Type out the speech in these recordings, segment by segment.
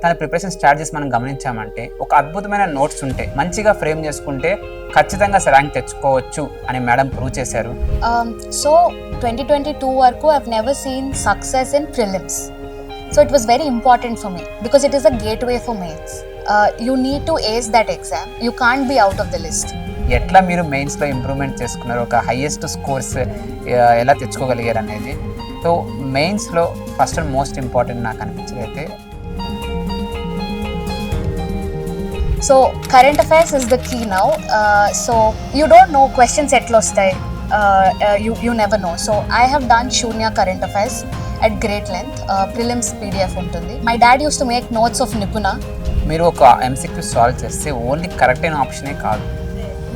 తన preparation start చేసి మనం గమనించామంటే ఒక అద్భుతమైన నోట్స్ ఉంటే మంచిగా ఫ్రేమ్ చేసుకుంటే ఖచ్చితంగా ర్యాంక్ తెచ్చుకోవచ్చు అని మేడం ప్రూవ్ చేశారు. So 2022 వరకు I've never seen success in prelims. So it was very important for me because it is a gateway for mains. You need to ace that exam. You can't be out of the list. ఎట్లా మీరు మెయిన్స్లో improvement చేసుకున్నారు, ఒక highest scores ఎలా తెచ్చుకోగలిగారు అనేది. So మెయిన్స్లో first and most important నాకు అనిపించేది అయితే So current affairs is the key now. So you don't know questions etla vastai. You never know. So I have done Shunya current affairs at great length. Prelims PDF untundi. My dad used to make notes of Nipuna. మీరు ఒక MCQ solve చేస్తే only correct అయిన ఆప్షనే కాదు,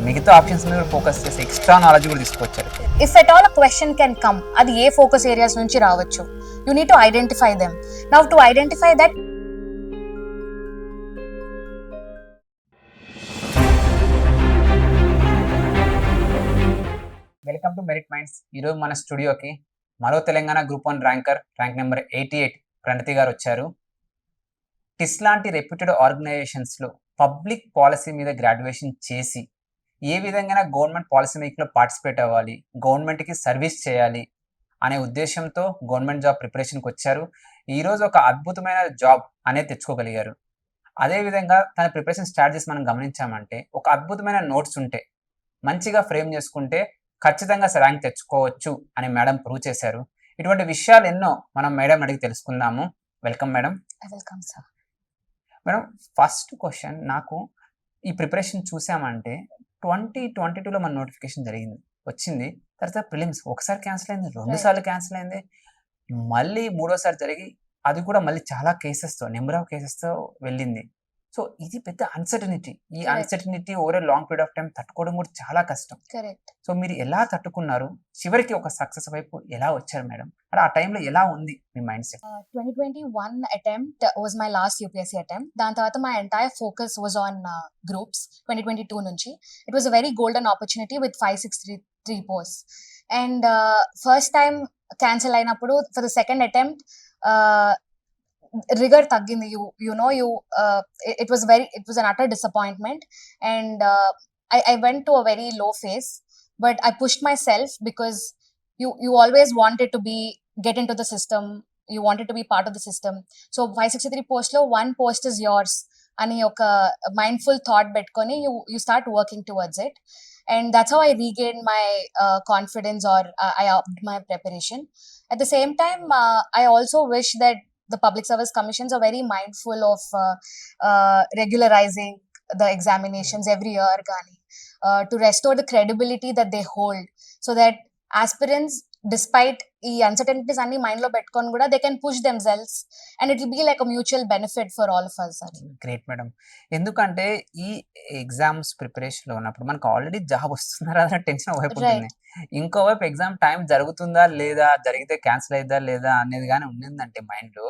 మిగతా options మీద focus చేసి extra knowledge కూడా తీసుకొచ్చారు. If at all a question can come, అది ఏ ఫోకస్ ఏరియాస్ నుంచి రావచ్చు. You need to identify them. Now to identify that, welcome to merit minds. ఈరోజు మన స్టూడియోకి మరో తెలంగాణ గ్రూప్ 1 ర్యాంక్ నెంబర్ 88 ప్రణతి గారు వచ్చారు. టిస్ లాంటి రెప్యూటెడ్ ఆర్గనైజేషన్స్లో పబ్లిక్ పాలసీ మీద గ్రాడ్యుయేషన్ చేసి ఏ విధంగా గవర్నమెంట్ పాలసీ మేకింగ్లో పార్టిసిపేట్ అవ్వాలి, గవర్నమెంట్కి సర్వీస్ చేయాలి అనే ఉద్దేశంతో గవర్నమెంట్ జాబ్ ప్రిపరేషన్కి వచ్చారు. ఈరోజు ఒక అద్భుతమైన జాబ్ అనేది తెచ్చుకోగలిగారు. అదేవిధంగా తన ప్రిపరేషన్ స్టార్ట్ చేసి మనం గమనించామంటే ఒక అద్భుతమైన నోట్స్ ఉంటే మంచిగా ఫ్రేమ్ చేసుకుంటే ఖచ్చితంగా ర్యాంక్ తెచ్చుకోవచ్చు అని మేడం ప్రూవ్ చేశారు. ఇటువంటి విషయాలు ఎన్నో మనం మేడం అడిగి తెలుసుకుందాము. Welcome madam. Welcome sir. Madam, first question, నాకు ఈ ప్రిపరేషన్ చూసామంటే 2022లో మన నోటిఫికేషన్ వచ్చింది. తర్వాత ప్రిలిమ్స్ ఒకసారి క్యాన్సిల్ అయింది, 2 సార్లు క్యాన్సిల్ అయింది, మళ్ళీ 3వ సారి జరిగి అది కూడా మళ్ళీ చాలా కేసెస్తో, నెంబర్ ఆఫ్ కేసెస్తో వెళ్ళింది. సో ఇది పెద్ద అన్సర్టనిటీ. ఈ uncertainty over a long period of time తట్టుకోవడం కూడా చాలా కష్టం. సో మీరు ఎలా తట్టుకున్నారు, చివరికి ఒక సక్సెస్ వైపు ఎలా వచ్చారు మేడం? అంటే ఆ టైంలో ఎలా ఉంది మీ mind set? 2021 attempt was my last UPSC attempt. దాని తర్వాత my entire focus was on groups 2022 నుంచి. It was a very golden opportunity with 5633 posts. And first time cancel అయినప్పుడు for the second attempt rigor taggindi. It was an utter disappointment, and I went to a very low phase, but I pushed myself because you always wanted to get into the system, you wanted to be part of the system. So 563 post lo one post is yours ani oka mindful thought petkoni you start working towards it, and that's how I regained my confidence, or I upped my preparation. At the same time, I also wish that the public service commissions are very mindful of regularizing the examinations every year gani, to restore the credibility that they hold, so that aspirants, despite the uncertainties anni mind lo petkoni kuda, they can push themselves, and it will be like a mutual benefit for all of us. Great madam. ఎందుకంటే ఈ exams preparation లో ఉన్నప్పుడు మనకు already job వస్తున్నారా అనే tension ఒకవైపు ఉంటుంది, ఇంకోవైపు ఎగ్జామ్ టైం జరుగుతుందా లేదా, జరిగితే క్యాన్సిల్ అయిద్దా లేదా అనేది కానీ ఉండిందంటే మైండ్ లో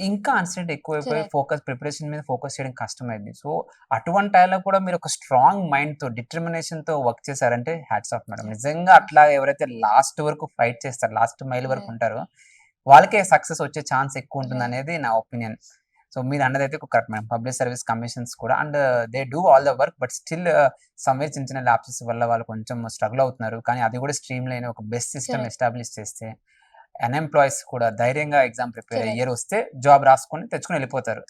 ఇంకా అన్సర్టెంటీ ఎక్కువైపోయి ఫోకస్ ప్రిపరేషన్ మీద ఫోకస్ చేయడం కష్టమైంది. సో అటువంటి టైంలో కూడా మీరు ఒక స్ట్రాంగ్ మైండ్ తో, డిటర్మినేషన్ తో వర్క్ చేశారంటే హ్యాట్స్ ఆఫ్ మేడం. నిజంగా అట్లా ఎవరైతే లాస్ట్ వరకు ఫైట్ చేస్తారో, లాస్ట్ మైల్ వరకు ఉంటారో, వాళ్ళకే సక్సెస్ వచ్చే ఛాన్స్ ఎక్కువ ఉంటుంది అనేది నా ఒపీనియన్. సో మీరు అన్నదైతే correct madam. Public service commissions కూడా and they do all the work, but still somewhere చిన్న చిన్న ల్యాప్సెస్ వల్ల వాళ్ళు కొంచెం స్ట్రగుల్ అవుతున్నారు. కానీ అది కూడా స్ట్రీమ్ లైన్ ఒక బెస్ట్ సిస్టమ్ ఎస్టాబ్లిష్ చేస్తే అన్ఎంప్లాయీస్ కూడా ధైర్యంగా ఎగ్జామ్ ప్రిపేర్ అయ్యారు, వస్తే జాబ్ రాసుకొని తెచ్చుకొని వెళ్ళిపోతారు.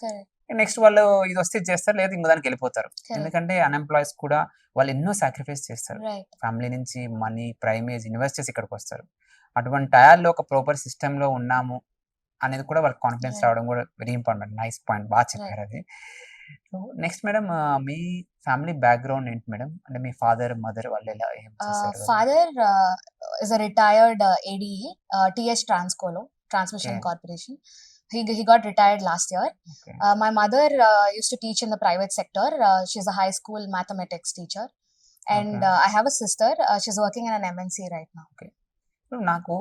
నెక్స్ట్ వాళ్ళు ఇది వస్తే చేస్తారు, లేదా ఇంకో దానికి వెళ్ళిపోతారు. ఎందుకంటే అన్ఎంప్లాయీస్ కూడా వాళ్ళు ఎన్నో సాక్రిఫైస్ చేస్తారు, ఫ్యామిలీ నుంచి మనీ, ప్రైమేజ్ ఇన్వెస్ట్ చేసి ఇక్కడికి వస్తారు. అటువంటి టయాల్లో ఒక ప్రాపర్ సిస్టమ్ లో ఉన్నాము అనేది కూడా వాళ్ళకి కాన్ఫిడెన్స్ రావడం కూడా వెరీ ఇంపార్టెంట్. నైస్ పాయింట్, బాగా చెప్పారు అది. సో నెక్స్ట్ మేడం, మీ ఫ్యామిలీ బ్యాక్గ్రౌండ్ ఏంటి మేడం? అంటే మీ ఫాదర్, మదర్ వాళ్ళు ఎలా ఏం చేస్తారు? Father is a retired ADE, TS Transcolo, Transmission Corporation. He got retired last year. My mother used to teach in the private sector. She's a high school mathematics teacher, and I have a sister. She's working in an MNC right now. నాకు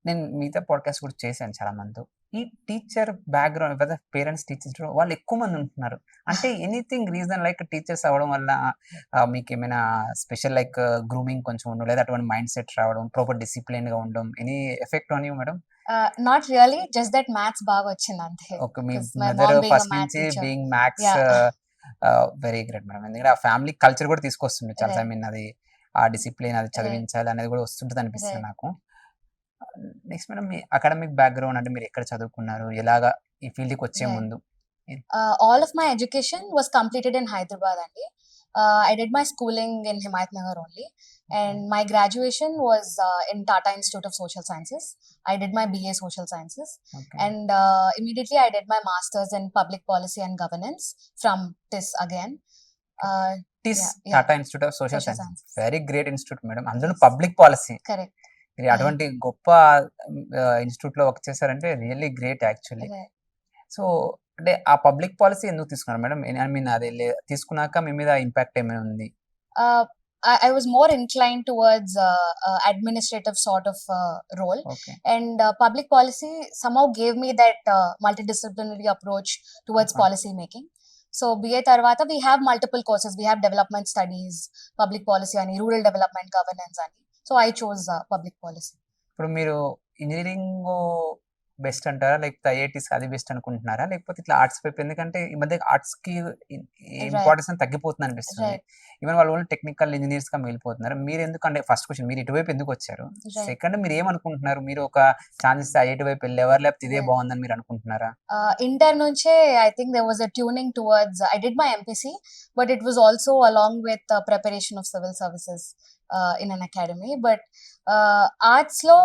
నేను మిగతా podcast కూడా చేశాను చాలా మంది. ఈ teacher background లేదా parents teachers వాళ్ళు ఎక్కువ మంది ఉంటున్నారు. అంటే ఎనీథింగ్ రీజన్ లైక్ టీచర్స్ అవ్వడం వల్ల మీకు ఏమైనా స్పెషల్ లైక్ గ్రూమింగ్ కొంచెం ఉండడం, లేదా అటువంటి మైండ్ సెట్ రావడం, ప్రాపర్ డిసిప్లిన్ గా ఉండడం, any effect on you madam? Not really, just that maths బాగా వచ్చింది అంతే. Okay. Me Because my mother mom being a first math నుంచి teacher. Being maths Yeah. Very great madam. ఎందుకంటే ఆ family culture కూడా తీసుకొస్తుంది చాలా. I Right. మీన్ అది ఆ డిసిప్లిన్ అది Right. చదివించాలి అనేది కూడా వస్తుంటది అనిపిస్తుంది Right. నాకు. నెక్స్ట్ మేడం మీ అకాడమిక్ బ్యాక్‌గ్రౌండ్ అంటే మీరు ఎక్కడ చదువుకున్నారు? ఎలాగా ఈ ఫీల్డ్‌కి వచ్చే Right. ముందు? All of my education was completed in Hyderabad అండి. I did my schooling in Himayat Nagar only, and my graduation was in Tata Institute of Social Sciences. I did my BA Social Sciences, okay. and immediately I did my masters in Public Policy and Governance from TIS again. Tis Yeah. Tata institute of social Social science. Sciences. Very great institute madam. అందులో Yes. Public policy. Correct. మీరు అటువంటి గొప్ప ఇన్‌స్టిట్యూట్‌లో work చేశారంటే really great actually. Right. So, అంటే ఆ public policy ఎందుకు తీసుకున్నారు మేడం? ఐ మీన్ అది తీసుకున్నాక మీ మీద ఇంపాక్ట్ ఏమైనా ఉంది? I was more inclined towards administrative sort of role, okay. and public policy somehow gave me that multidisciplinary approach towards policy making. So BA tarvata we have multiple courses. We have development studies, public policy ani, rural development governance ani. So I chose public policy. ఇప్పుడు మీరు engineering best అంటారా? లేకపోతే IITs అది best అనుకుంటున్నారా? లేకపోతే ఇట్లా arts వైపు ఎందుకంటే ఈ మధ్య ఆర్ట్స్‌కి ఇంపార్టెన్స్ అనేది తగ్గిపోతుంది అనిపిస్తుంది. Right. ఈవెన్ వాళ్ళు ఓన్లీ టెక్నికల్ ఇంజినీర్స్‌గా మిగిలిపోతున్నారు. మీరు ఎందుకంటే ఫస్ట్ క్వెషన్ మీరు ఇటువైపు ఎందుకు వచ్చారు? Right. సెకండ్ మీరు ఏమనుకుంటున్నారు? మీరు ఒక ఛాన్స్ ఇస్తే ఐఐటీ వైపు వెళ్ళేవారా? లేకపోతే ఇదే Right. బాగుందని మీరు అనుకుంటున్నారా? Inter nunche I think there was a tuning towards I did my MPC, but it was also along with preparation of civil services in an academy. But arts lo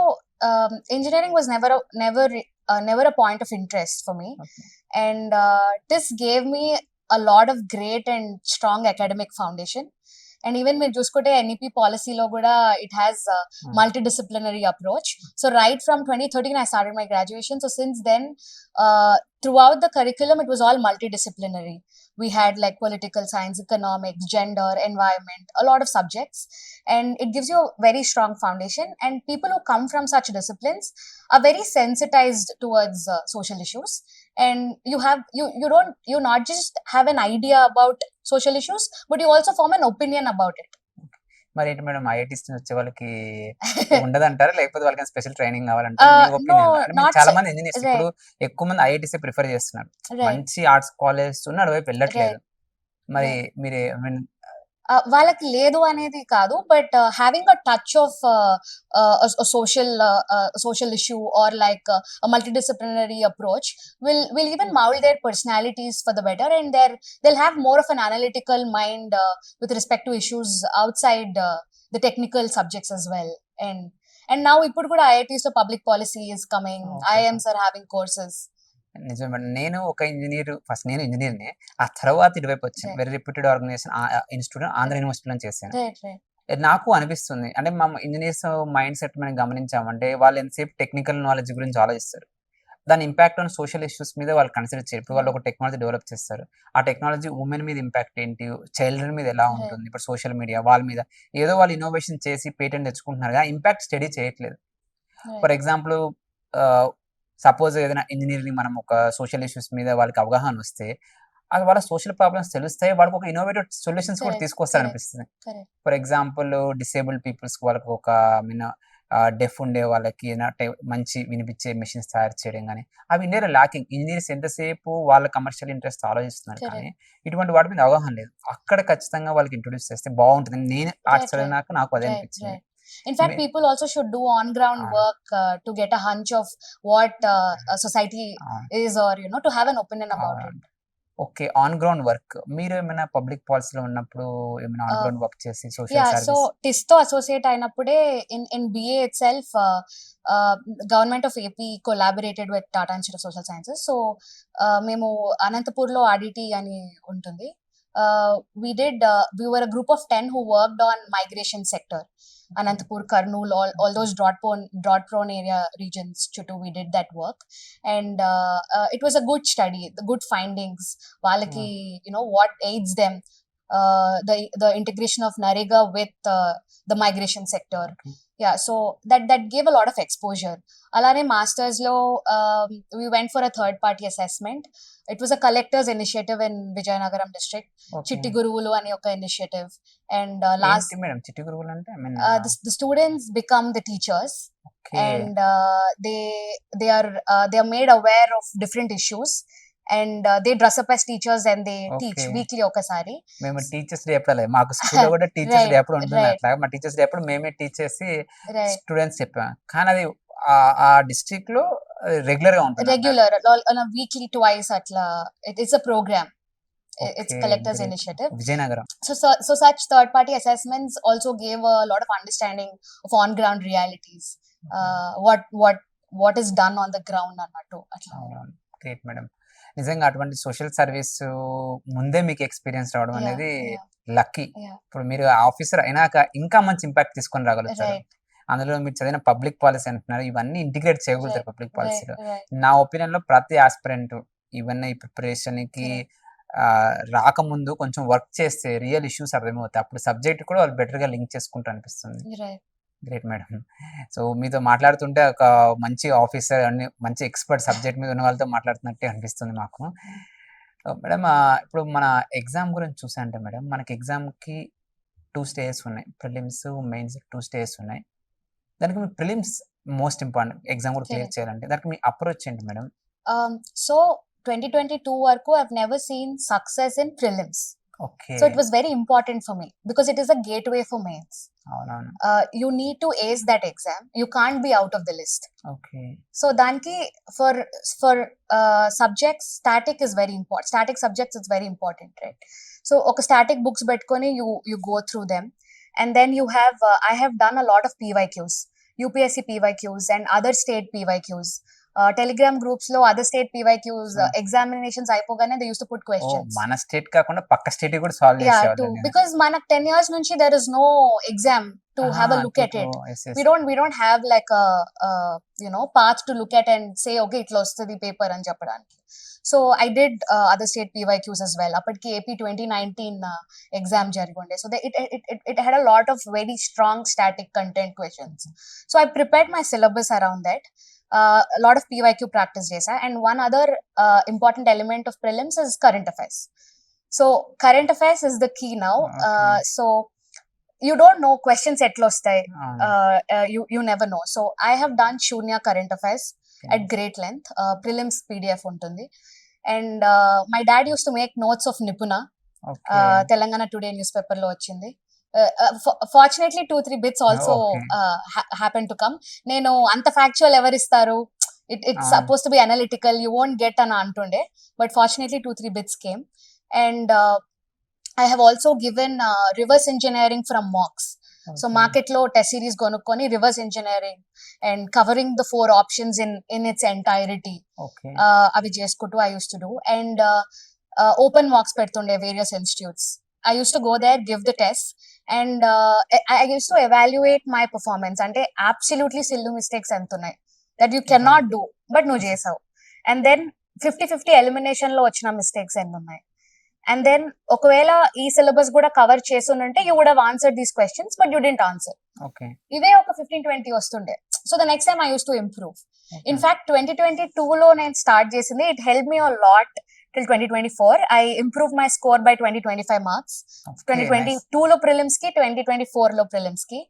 engineering was never a point of interest for me. Okay. And this gave me a lot of great and strong academic foundation. And even మీరు చూసుకుంటే NEP పాలసీలో కూడా it has multidisciplinary approach. So right from 2013 I started my graduation. So since then throughout the curriculum it was all multidisciplinary. We had like political science, economics, gender, environment, a lot of subjects, and it gives you a very strong foundation. And people who come from such disciplines are very sensitized towards social issues, and you not just have an idea about social issues, but you also form an opinion about it. మరి ఏంటి madam IITs నుంచి వచ్చే వాళ్ళకి ఉండదంటారా? లేకపోతే వాళ్ళకి special training కావాలంటారా? మీ opinion. No, అంటే not చాలా మంది ఇంజినీర్స్ right. ఇప్పుడు ఎక్కువ మంది ఐఐటీసే ప్రిఫర్ చేస్తున్నారు. Right. మంచి ఆర్ట్స్ కాలేజెస్ ఉన్న అటువైపు వెళ్ళట్లేదు. మరి మీరు ఐ మీన్ వాళ్ళకి లేదు అనేది కాదు, but having a touch of social issue or like a multidisciplinary approach will even mold their personalities for the better, and they'll have more of an analytical mind with respect to issues outside the technical subjects as well. And now ఇప్పుడు కూడా IITs లో public policy is coming. Okay. IIMs are having courses. నిజమే. నేను ఒక engineer first నేను ఇంజినీర్‌నే. ఆ తర్వాత ఇటువైపు వచ్చాను. Right. Very reputed organisation institute Andhra యూనివర్సిటీలో చేశాను. Right. నాకు అనిపిస్తుంది అంటే మా ఇంజినీర్స్ మైండ్ సెట్ మనం గమనించామంటే వాళ్ళు ఎంతసేపు టెక్నికల్ నాలెడ్జ్ గురించి ఆలోచిస్తారు. దాని ఇంపాక్ట్ ఆన్ సోషల్ ఇష్యూస్ మీద వాళ్ళు కన్సిడర్ చేయరు. ఇప్పుడు వాళ్ళు ఒక టెక్నాలజీ డెవలప్ చేస్తారు. ఆ టెక్నాలజీ ఉమెన్ మీద ఇంపాక్ట్ ఏంటి? చిల్డ్రన్ మీద ఎలా ఉంటుంది? ఇప్పుడు సోషల్ మీడియా వాళ్ళ మీద ఏదో వాళ్ళు ఇన్నోవేషన్ చేసి పేటెంట్ తెచ్చుకుంటున్నారు. ఆ ఇంపాక్ట్ స్టడీ చేయట్లేదు. ఫర్ ఎగ్జాంపుల్ సపోజ్ ఏదైనా ఇంజినీరింగ్ మనం ఒక సోషల్ ఇష్యూస్ మీద వాళ్ళకి అవగాహన వస్తే అది వాళ్ళ సోషల్ ప్రాబ్లమ్స్ తెలుస్తాయి. వాళ్ళకి ఒక ఇన్నోవేటివ్ సొల్యూషన్స్ కూడా తీసుకొస్తారనిపిస్తుంది. ఫర్ ఎగ్జాంపుల్ డిసేబుల్డ్ పీపుల్స్ వాళ్ళకి ఒక డెఫ్ ఉండే వాళ్ళకి మంచి వినిపించే మెషిన్స్ తయారు చేయడం కానీ అవి ఇండియాలో లాకింగ్. ఇంజనీర్స్ ఎంతసేపు వాళ్ళ కమర్షియల్ ఇంట్రెస్ట్ ఆలోచిస్తున్నారు కానీ ఇటువంటి వాటి మీద అవగాహన లేదు. అక్కడ ఖచ్చితంగా వాళ్ళకి ఇంట్రొడ్యూస్ చేస్తే బాగుంటుంది. నేను ఆర్ట్స్ చదివినాక నాకు అదే అనిపించింది. In fact, people also should do on-ground work to get a hunch of what society is, or to have an opinion about it. Okay. On ground work. మీరు ఏమైనా పబ్లిక్ పాలసీలో ఉన్నప్పుడు ఏమైనా ఆన్ గ్రౌండ్ వర్క్ చేసి social service? So TISS తో associate అయినప్పుడే in BA itself government of AP collaborated with Tata institute of social sciences. So మేము అనంతపూర్లో ఆడిటీ అని ఉంటుంది. We were a group of 10 who worked on migration sector. Anantapur, Kurnool, all those drought prone area regions chuttu, we did that work, and it was a good study, the good findings valaki what aids them, the integration of Narega with the migration sector. Yeah, so that gave a lot of exposure. Alane masters lo we went for a third party assessment. It was a collectors initiative in Vijayanagaram district. Chitti Guruvulu ani oka initiative, and last madam Chitti Guruvulu ante the students become the teachers. Okay. and they are made aware of different issues, and they dress up as teachers and they teach okay. weekly ఒకసారి. మేము teachers day ఎప్పుడు లేదు. మాకు స్కూల్‌లో కూడా teachers day Right, అప్పుడు ఉంటుంది right, అట్లా. మా టీచర్స్ డే అప్పుడు మేమే టీచ్ చేసి right. స్టూడెంట్స్ చెప్పాం. కానీ అది ఆ డిస్ట్రిక్ట్‌లో రెగ్యులర్‌గా ఉంటుందన్నమాట. Regular, on a weekly twice atla. It's a program. It's okay. collectors great. initiative. Vizianagaram. So such third party assessments also gave a lot of understanding of on ground realities. What is done on the ground అన్నట్టు అట్లా. అవునవును. Great madam. నిజంగా అటువంటి social service ముందే మీకు experience రావడం Yeah, అనేది yeah, lucky. yeah. ఇప్పుడు మీరు ఆఫీసర్ అయినాక ఇంకా మంచి ఇంపాక్ట్ తీసుకొని రాగలుగుతారు. Right, అందులో మీరు చదివిన పబ్లిక్ పాలసీ అంటున్నారు. ఇవన్నీ ఇంటిగ్రేట్ చేయగలుగుతారు right, పబ్లిక్ right, పాలసీలో. right. నా ఒపీనియన్‌లో ప్రతి ఆస్పిరెంట్ ఈవెన్ ఈ ప్రిపరేషన్‌కి Correct. రాకముందు కొంచెం వర్క్ చేస్తే రియల్ ఇష్యూస్ అర్థమవుతాయి. అప్పుడు సబ్జెక్ట్ కూడా వాళ్ళు బెటర్‌గా లింక్ చేసుకుంటారు అనిపిస్తుంది. Right. Great madam. సో మీతో మాట్లాడుతుంటే ఒక మంచి ఆఫీసర్ అన్ని మంచి ఎక్స్‌పర్ట్ సబ్జెక్ట్ మీద ఉన్న వాళ్ళతో మాట్లాడుతున్నట్టే అనిపిస్తుంది మాకు. మేడం ఇప్పుడు మన ఎగ్జామ్ గురించి చూసాంటే మేడం మనకి ఎగ్జామ్‌కి 2 స్టేజెస్ ఉన్నాయి. ప్రిలిమ్స్, మెయిన్స్ 2 స్టేజెస్ ఉన్నాయి. దానికి మీ ప్రిలిమ్స్ మోస్ట్ ఇంపార్టెంట్ ఎగ్జామ్ కూడా క్లియర్ Correct. చేయాలంటే దానికి మీ అప్రోచ్ ఏంటి మేడం? So 2022 వరకు I've never seen success in prelims. Okay. So it was very important for me because it is a gateway for mains. అవునవును. You need to ace that exam. You can't be out of the list. Okay. So danki for subjects, static is very important. Static subjects is very important, right? So oka static books పెట్టుకొని you go through them, and then you have I have done a lot of PYQs, UPSC PYQs and other state PYQs. Telegram groups లో other state PYQs examinations అయిపోగానే they used to put oh! questions. మన state కాకుండా పక్క state కూడా solve Yeah, చేసేవాళ్ళండి. because మనకు 10 years నుంచి there is no exam to have a look at it. Yes, yes. We don't have like a path to look at and say okay ఇట్లా వస్తుంది paper అని చెప్పడానికి. So I did other state PYQs as well. అప్పటికి AP 2019 exam జరిగుండే. So it had a lot of very strong static content questions. So I prepared my syllabus around that. A lot of PYQ practice చేసా. And one other important element of prelims is current affairs. So current affairs is the key now. Okay. So you don't know questions ఎట్లా వస్తాయి. అవును. You never know. So I have done Shunya current affairs Okay. at great length. Prelims PDF ఉంటుంది. And my dad used to make notes of Nipuna. Okay. Telangana today news paper లో వచ్చింది. Fortunately 2-3 bits also Okay. happened to come. నేను అంత factual ఎవరిస్తారు, it's supposed to be analytical, you won't get అని అంటుండే, but fortunately 2-3 bits came. And I have also given reverse engineering from mocks. So Okay. market లో test series కొనుక్కొని reverse engineering and covering the 4 options in its entirety okay. అవి చేసుకుంటూ I used to do. And open mocks పెడుతుండే various institutes. I used to go there, give the test, and I used to evaluate my performance. అంటే absolutely silly mistakes ఎంత ఉన్నాయి that you cannot do, but నువ్వు చేసావు. And then 50-50 elimination లో వచ్చిన mistakes ఎన్ని ఉన్నాయి. And then ఒకవేళ ఈ సిలబస్ కూడా కవర్ చేసుంటే you would have answered these questions, but you didn't answer. Okay. ఇవే ఒక 15-20 వస్తుండే. So the next time I used to improve. In fact 2022 లో నేను స్టార్ట్ చేసింది, it helped me a lot till 2024. I improved my score by 20-25 marks. 2022 లో prelims కి, 2024 లో prelims కి.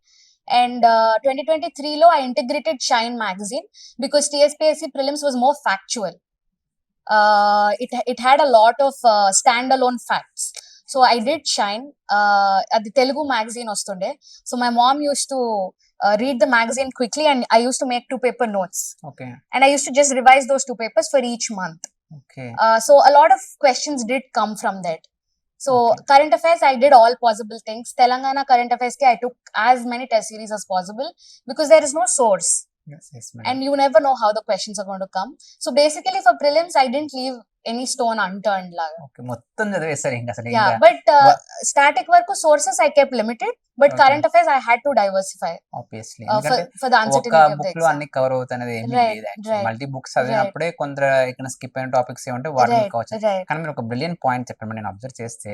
And 2023 లో I integrated Shine magazine because TSPSC prelims was more factual. It had a lot of standalone facts. So I did Shine. అది Telugu magazine వస్తుండే. So my mom used to read the magazine quickly, and I used to make 2 paper notes. Okay. And I used to just revise those 2 papers for each month. Okay. So a lot of questions did come from that. So Okay. current affairs, I did all possible things. Telangana current affairs ki I took as many test series as possible because there is no source. Yes, yes, And madam. you never know how the questions are going to come. So basically for prelims, I didn't leave any stone unturned laga. Okay. మొత్తం చదివేస్తారు ఇంకా అసలు Yeah, ఇంకా. but static work sources I kept limited, but Okay. current affairs I had to diversify obviously for ఎందుకంటే the ఒక uncertainty of the book లో exam. అన్ని cover అవుతున్నది ఏమీ Right, లేదు యాక్చువల్లీ. right, మల్టీ బుక్స్ చదివినప్పుడే కొంత ఇక్కడ స్కిప్ అయిన టాపిక్స్ ఏమంటే వాటిని Right, కావచ్చు. right, కానీ మీరు ఒక బ్రిలియంట్ పాయింట్ చెప్పండి. నేను అబ్జర్వ్ చేస్తే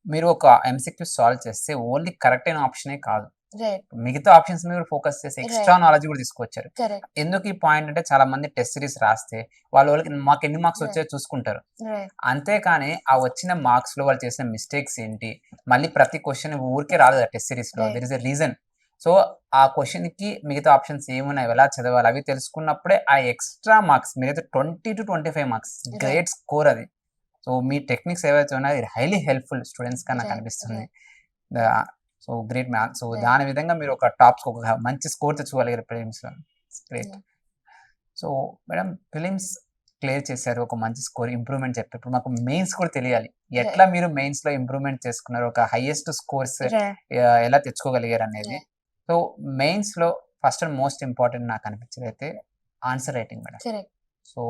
మీరు ఒక ఎంసీక్యూ సాల్వ్ చేస్తే ఓన్లీ కరెక్ట్ అయిన ఆప్షనే కాదు, right, మిగతా ఆప్షన్స్ మీద ఫోకస్ చేసి ఎక్స్ట్రా నాలెడ్జ్ కూడా తీసుకొచ్చారు. correct, ఎందుకు ఈ పాయింట్ అంటే చాలా మంది టెస్ట్ సిరీస్ రాస్తే వాళ్ళకి మాకు ఎన్ని మార్క్స్ వచ్చాయో చూసుకుంటారు. right, అంతేకాని ఆ వచ్చిన మార్క్స్ లో వాళ్ళు చేసిన మిస్టేక్స్ ఏంటి, మళ్ళీ ప్రతి క్వశ్చన్ ఊరికే రాదు టెస్ట్ సిరీస్ లో, Right. There is a reason. So ఆ క్వశ్చన్ కి మిగతా ఆప్షన్స్ ఏమున్నాయి, ఎలా చదవాలి అవి తెలుసుకున్నప్పుడే ఆ ఎక్స్ట్రా మార్క్స్ మీరైతే 20 to 25 మార్క్స్ గ్రేట్ స్కోర్ అది. సో మీ టెక్నిక్స్ ఏవైతే ఉన్నాయో ఇది హైలీ హెల్ప్ఫుల్ స్టూడెంట్స్ గా నాకు అనిపిస్తుంది. So great maths. సో దాని విధంగా మీరు ఒక టాప్స్ ఒక మంచి స్కోర్ తెచ్చుకోగలిగారు ప్రిలిమ్స్ లో. Great. So madam prelims clear చేశారు, ఒక మంచి స్కోర్ ఇంప్రూవ్మెంట్ చెప్పారు. ఇప్పుడు మాకు మెయిన్స్ కూడా తెలియాలి, ఎట్లా మీరు మెయిన్స్ లో ఇంప్రూవ్మెంట్ చేసుకున్నారు, ఒక హైయెస్ట్ స్కోర్స్ ఎలా తెచ్చుకోగలిగారు అనేది. సో మెయిన్స్ లో ఫస్ట్ అండ్ మోస్ట్ ఇంపార్టెంట్ నాకు అనిపించేది అయితే ఆన్సర్ రైటింగ్ మేడం. సో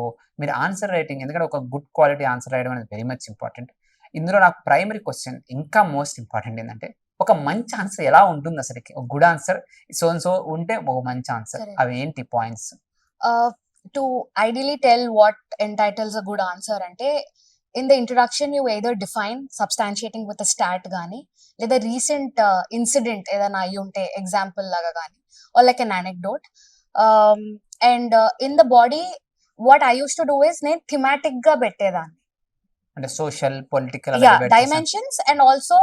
మీరు ఆన్సర్ రైటింగ్, ఎందుకంటే ఒక గుడ్ క్వాలిటీ ఆన్సర్ రాయడం అనేది వెరీ మచ్ ఇంపార్టెంట్. ఇందులో నాకు ప్రైమరీ క్వశ్చన్ ఇంకా మోస్ట్ ఇంపార్టెంట్ ఏంటంటే ఒక మంచి ఆన్సర్ ఎలా ఉంటుంది అసలుకి, ఒక గుడ్ ఆన్సర్ సో ఉంటే ఒక మంచి ఆన్సర్, అవి ఏంటి points? To ideally tell what entitles a good answer ante, in the introduction you either define substantiating with a stat gaani లేదా recent incident ఏదైనా అయ్యి ఉంటే example లాగా గాని or like an anecdote, and in the body what I used to do is నేను thematic గా పెట్టేదాన్ని, అంటే social political dimensions and also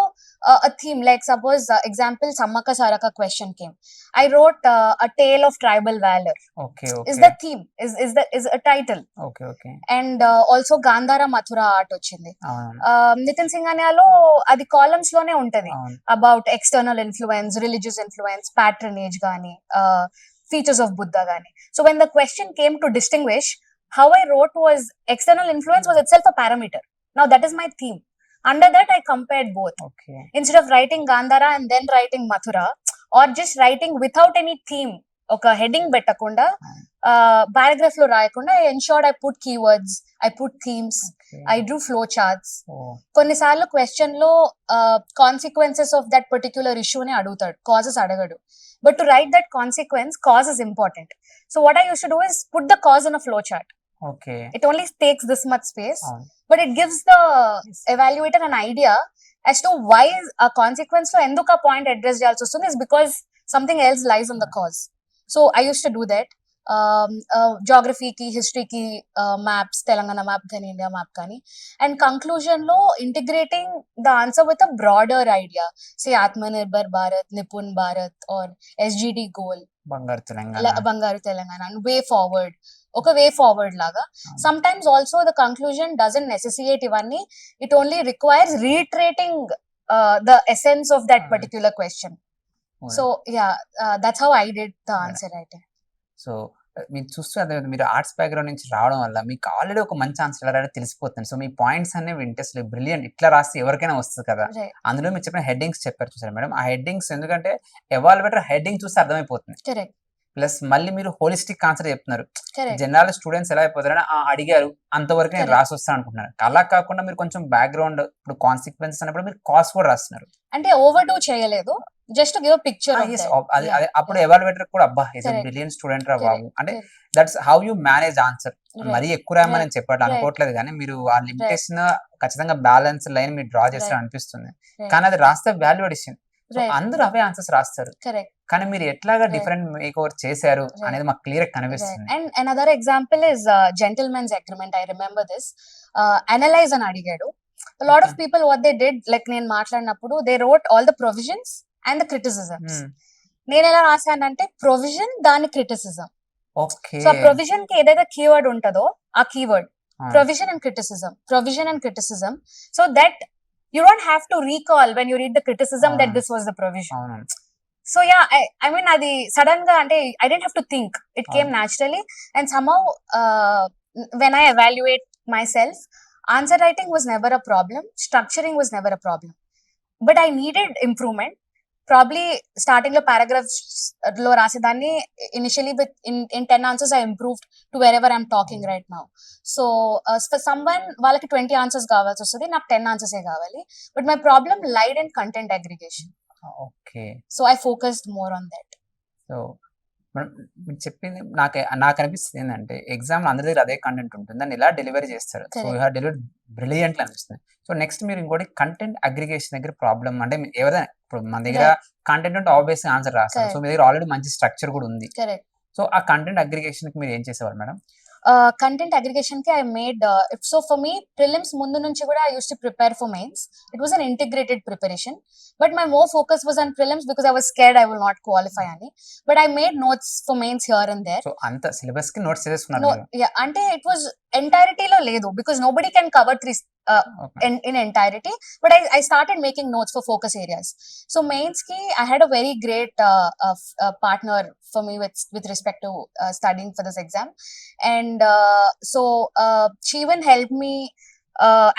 a theme, like suppose example Sammaka Saraka question came, I wrote a tale of tribal valor. Okay. Is the theme, is a title. Okay. And also Gandhara Mathura art ochindi. Nitin Singhanialo adi columns lone untadi about external influence, religious influence, patronage gaani, features of Buddha gaani. So when the question came to distinguish, how I wrote was external influence was itself a parameter. Now that is my theme. Under that I compared both. Okay. Instead of writing Gandhara and then writing Mathura, or just writing without any theme, oka heading bettakunda, paragraph lo rayakunda, I ensured I put keywords, I put themes, I drew flow charts. Konni sarlu question lo consequences of that particular issue ne adugutadu, causes adagadu. But to write that consequence, cause is important. So what I used to do is put the cause in a flow chart. Okay. It only takes this much space, but it gives the evaluator an idea as to why a consequence lo enduka point address cheyalsi vastundi, is because something else lies on the cause. So I used to do that. Geography ki, history ki maps, Telangana map kani, India map kani, and conclusion lo integrating the answer with a broader idea, say Atmanirbhar Bharat, Nipun Bharat, or SGD goal, Bangaru Telangana, and way forward. Okay, way forward laga. Sometimes also the conclusion doesn't necessitate ivanni, it only requires reiterating the essence of that particular question. So yeah, that's how I did the answer writing. So మీరు చూస్తే మీరు arts background నుంచి రావడం వల్ల మీకు already ఒక మంచి answer ఎలా రాయడం తెలిసిపోతుంది. సో మీ పాయింట్స్ అనేవి ఇంట్రెస్ట్ బ్రిలియంట్, ఇట్లా రాస్తే ఎవరికైనా వస్తుంది కదా. అందులో మీరు చెప్పిన హెడ్డింగ్స్ చెప్పారు చూసారు మేడం, ఆ హెడ్డింగ్స్ ఎందుకంటే ఎవాల్యుయేటర్ హెడ్డింగ్ చూస్తే అర్థమైపోతుంది. ప్లస్ మళ్ళీ మీరు హోలిస్టిక్ ఆన్సర్ చెప్తున్నారు. జనరల్ స్టూడెంట్స్ ఎలా అయిపోతారని అడిగారు అంతవరకు నేను రాసి వస్తాను అనుకుంటున్నారు. అలా కాకుండా మీరు కొంచెం బ్యాక్గ్రౌండ్, ఇప్పుడు కాన్సిక్వెన్సెస్ అన్నప్పుడు మీరు కాస్ కూడా రాస్తున్నారు, అంటే ఓవర్ డూ చేయలేదు, జస్ట్ గివ్ అ పిక్చర్. అప్పుడు ఎవాల్యుయేటర్ కూడా అబ్బా ఇస్ ఎ బ్రిలియంట్ స్టూడెంట్ రా బాబు, అంటే that's how you manage answer. మరీ ఎక్కువ రాయమని చెప్పాడు అనుకోవట్లేదు, కానీ మీరు ఆ లిమిటేషన్ ఖచ్చితంగా బ్యాలెన్స్ లైన్ మీరు డ్రా చేస్తారు అనిపిస్తుంది. కానీ అది రాస్తే వాల్యూ అడిషన్, అందరూ అవే ఆన్సర్స్ రాస్తారు, కానీ మీరు ఎట్లాగా డిఫరెంట్ మేక్ ఓవర్ చేశారు అనేది మాకు క్లియర్ గా కనిపిస్తుంది. And another example is gentlemen's agreement. I remember this. Analyse అని అడిగాడు. A lot of people what they did, like నేను మాట్లాడినప్పుడు they wrote all the provisions and the criticisms. నేను ఎలా రాశానంటే ప్రొవిజన్ దాని క్రిటిసిజం. సో ప్రొవిజన్ కి ఏదైతే కీవర్డ్ ఉంటుందో ఆ keyword provision and criticism, so that you don't have to recall when you read the criticism that this was the provision. So yeah, I mean adi sudden ga ante I didn't have to think, it came naturally. And somehow when I evaluate myself, answer writing was never a problem, structuring was never a problem, but I needed improvement. Probably starting lo paragraphs lo rasedanni initially, with in 10 answers I improved to wherever I'm talking right now. So for someone వాళ్ళకి 20 answers కావాల్సి వస్తుంది, నాకు 10 answers ఏ కావాలి, but my problem lied in content aggregation. Okay, so I focused more on that. So మీరు చెప్పింది నాకు అనిపిస్తుంది ఏంటంటే ఎగ్జామ్ అందరి దగ్గర అదే కంటెంట్ ఉంటుంది, దాన్ని ఎలా డెలివరీ చేస్తారు. So you have delivered brilliantly అనిపిస్తుంది. సో నెక్స్ట్ మీరు ఇంకోటి కంటెంట్ అగ్రిగేషన్ దగ్గర ప్రాబ్లమ్ అంటే ఎవరైనా, ఇప్పుడు మన దగ్గర కంటెంట్ ఉంటే ఆబ్వియస్ ఆన్సర్ రాస్తారు. సో మీ దగ్గర ఆల్రెడీ మంచి స్ట్రక్చర్ కూడా ఉంది. సో ఆ కంటెంట్ అగ్రిగేషన్ కి మీరు ఏం చేసేవారు madam? Content aggregation ki I made, so for me prelims mundu nunchi kuda I used to prepare for mains. It was an integrated preparation, but my more focus was on prelims because I was scared I will not qualify ani, but I made notes for mains here and there. So అంత syllabus కి notes చేసుకున్నారు No, మీరు. yeah, ante it was entirety lo ledu because nobody can cover three Okay. in entirety, but I started making notes for focus areas. So mains ki I had a very great partner for me with respect to studying for this exam, and she even helped me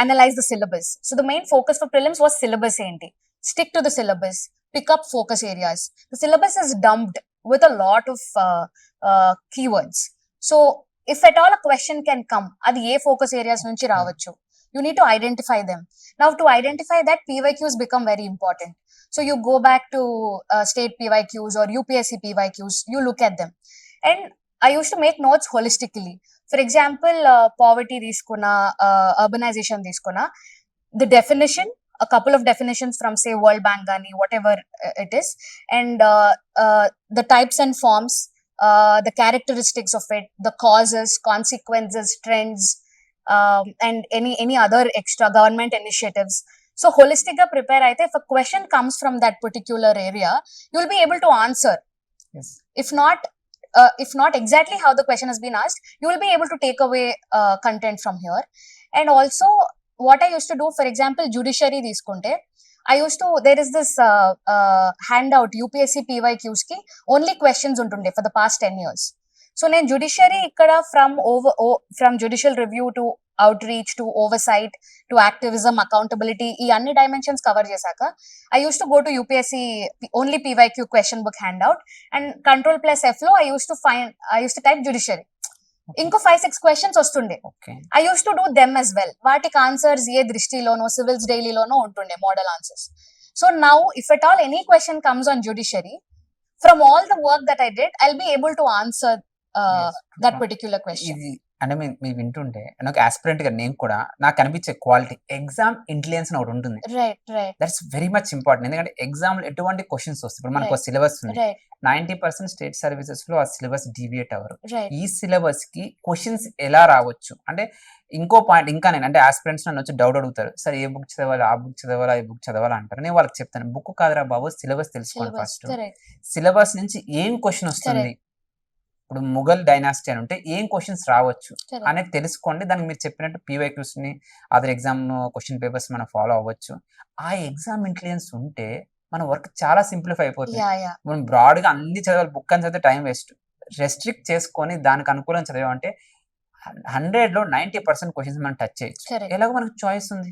analyze the syllabus. So the main focus for prelims was syllabus enti, stick to the syllabus, pick up focus areas. The syllabus is dumped with a lot of keywords. So if at all a question can come, adi A focus areas nunchi రావచ్చు, you need to identify them. Now to identify that, PYQs become very important. So you go back to state PYQs or UPSC PYQs, you look at them, and I used to make notes holistically. For example, poverty తీసుకున్నా, urbanization తీసుకున్నా, the definition, a couple of definitions from say World Bank gani, whatever it is, and the types and forms, the characteristics of it, the causes, consequences, trends, and any other extra government initiatives. So holistic ga prepare aithe, if a question comes from that particular area, you will be able to answer. Yes. If not exactly how the question has been asked, you will be able to take away content from here. And also what I used to do, for example, judiciary తీసుకుంటే, there is this handout UPSC PYQs ki only questions untunde for the past 10 years. So నేను judiciary ikkada from judicial review to outreach to oversight to activism, accountability, ఈ అన్ని dimensions cover చేశాక, I used to go to UPSC only PYQ question book handout, and Control+F లో I used to type judiciary. ఇంకో 5-6 questions వస్తుండే. I used to do them as well. వాటికి answers ఏ దృష్టిలోనో civils డైలీలోనో ఉంటుండే model answers. So now if at all any question comes on judiciary, from all the work that I did, I'll be able to answer that particular question. ఇది అంటే మీరు వింటుంటే నాకు aspirant గా నేను కూడా నాకు అనిపించే క్వాలిటీ ఎగ్జామ్ ఇంటెలిజెన్స్ ఒకటి ఉంటుంది. That's very much important. ఎందుకంటే ఎగ్జామ్ ఎటువంటి క్వశ్చన్స్ వస్తాయి. ఇప్పుడు మనకు సిలబస్ ఉంది, 90% స్టేట్ సర్వీసెస్ లో ఆ సిలబస్ డీవియేట్ అవ్వరు. ఈ సిలబస్ కి క్వశ్చన్స్ ఎలా రావచ్చు అంటే ఇంకో పాయింట్ ఇంకా నేను అంటే ఆస్పిరెంట్స్ నన్ను వచ్చి డౌట్ అడుగుతారు, సార్ ఏ బుక్ చదవాలి, ఆ బుక్ చదవాలా, ఈ బుక్ చదవాలా అంటారు. నేను వాళ్ళకి చెప్తాను, బుక్ కాదురా బాబు, సిలబస్ తెలుసుకోండి ఫస్ట్. సిలబస్ నుంచి ఏం క్వశ్చన్ వస్తుంది, ఇప్పుడు ముఘల్ డైనాసిటీ అని ఉంటే ఏం క్వశ్చన్స్ రావచ్చు అనేది తెలుసుకోండి. దానికి మీరు చెప్పినట్టు PYQs ని అదర్ ఎగ్జామ్ క్వశ్చన్ పేపర్స్ మనం ఫాలో అవ్వచ్చు. ఆ ఎగ్జామ్ ఇంటెలిజెన్స్ ఉంటే మన వర్క్ చాలా సింప్లిఫై అయిపోతుంది. మనం బ్రాడ్ గా అన్ని చదవాలి, బుక్ అని చదివితే టైం వేస్ట్. రెస్ట్రిక్ట్ చేసుకొని దానికి అనుకూలంగా చదివామంటే 100లో 90% క్వశ్చన్స్ మనం టచ్ చేయొచ్చు. ఎలాగో మనకు చాయిస్ ఉంది.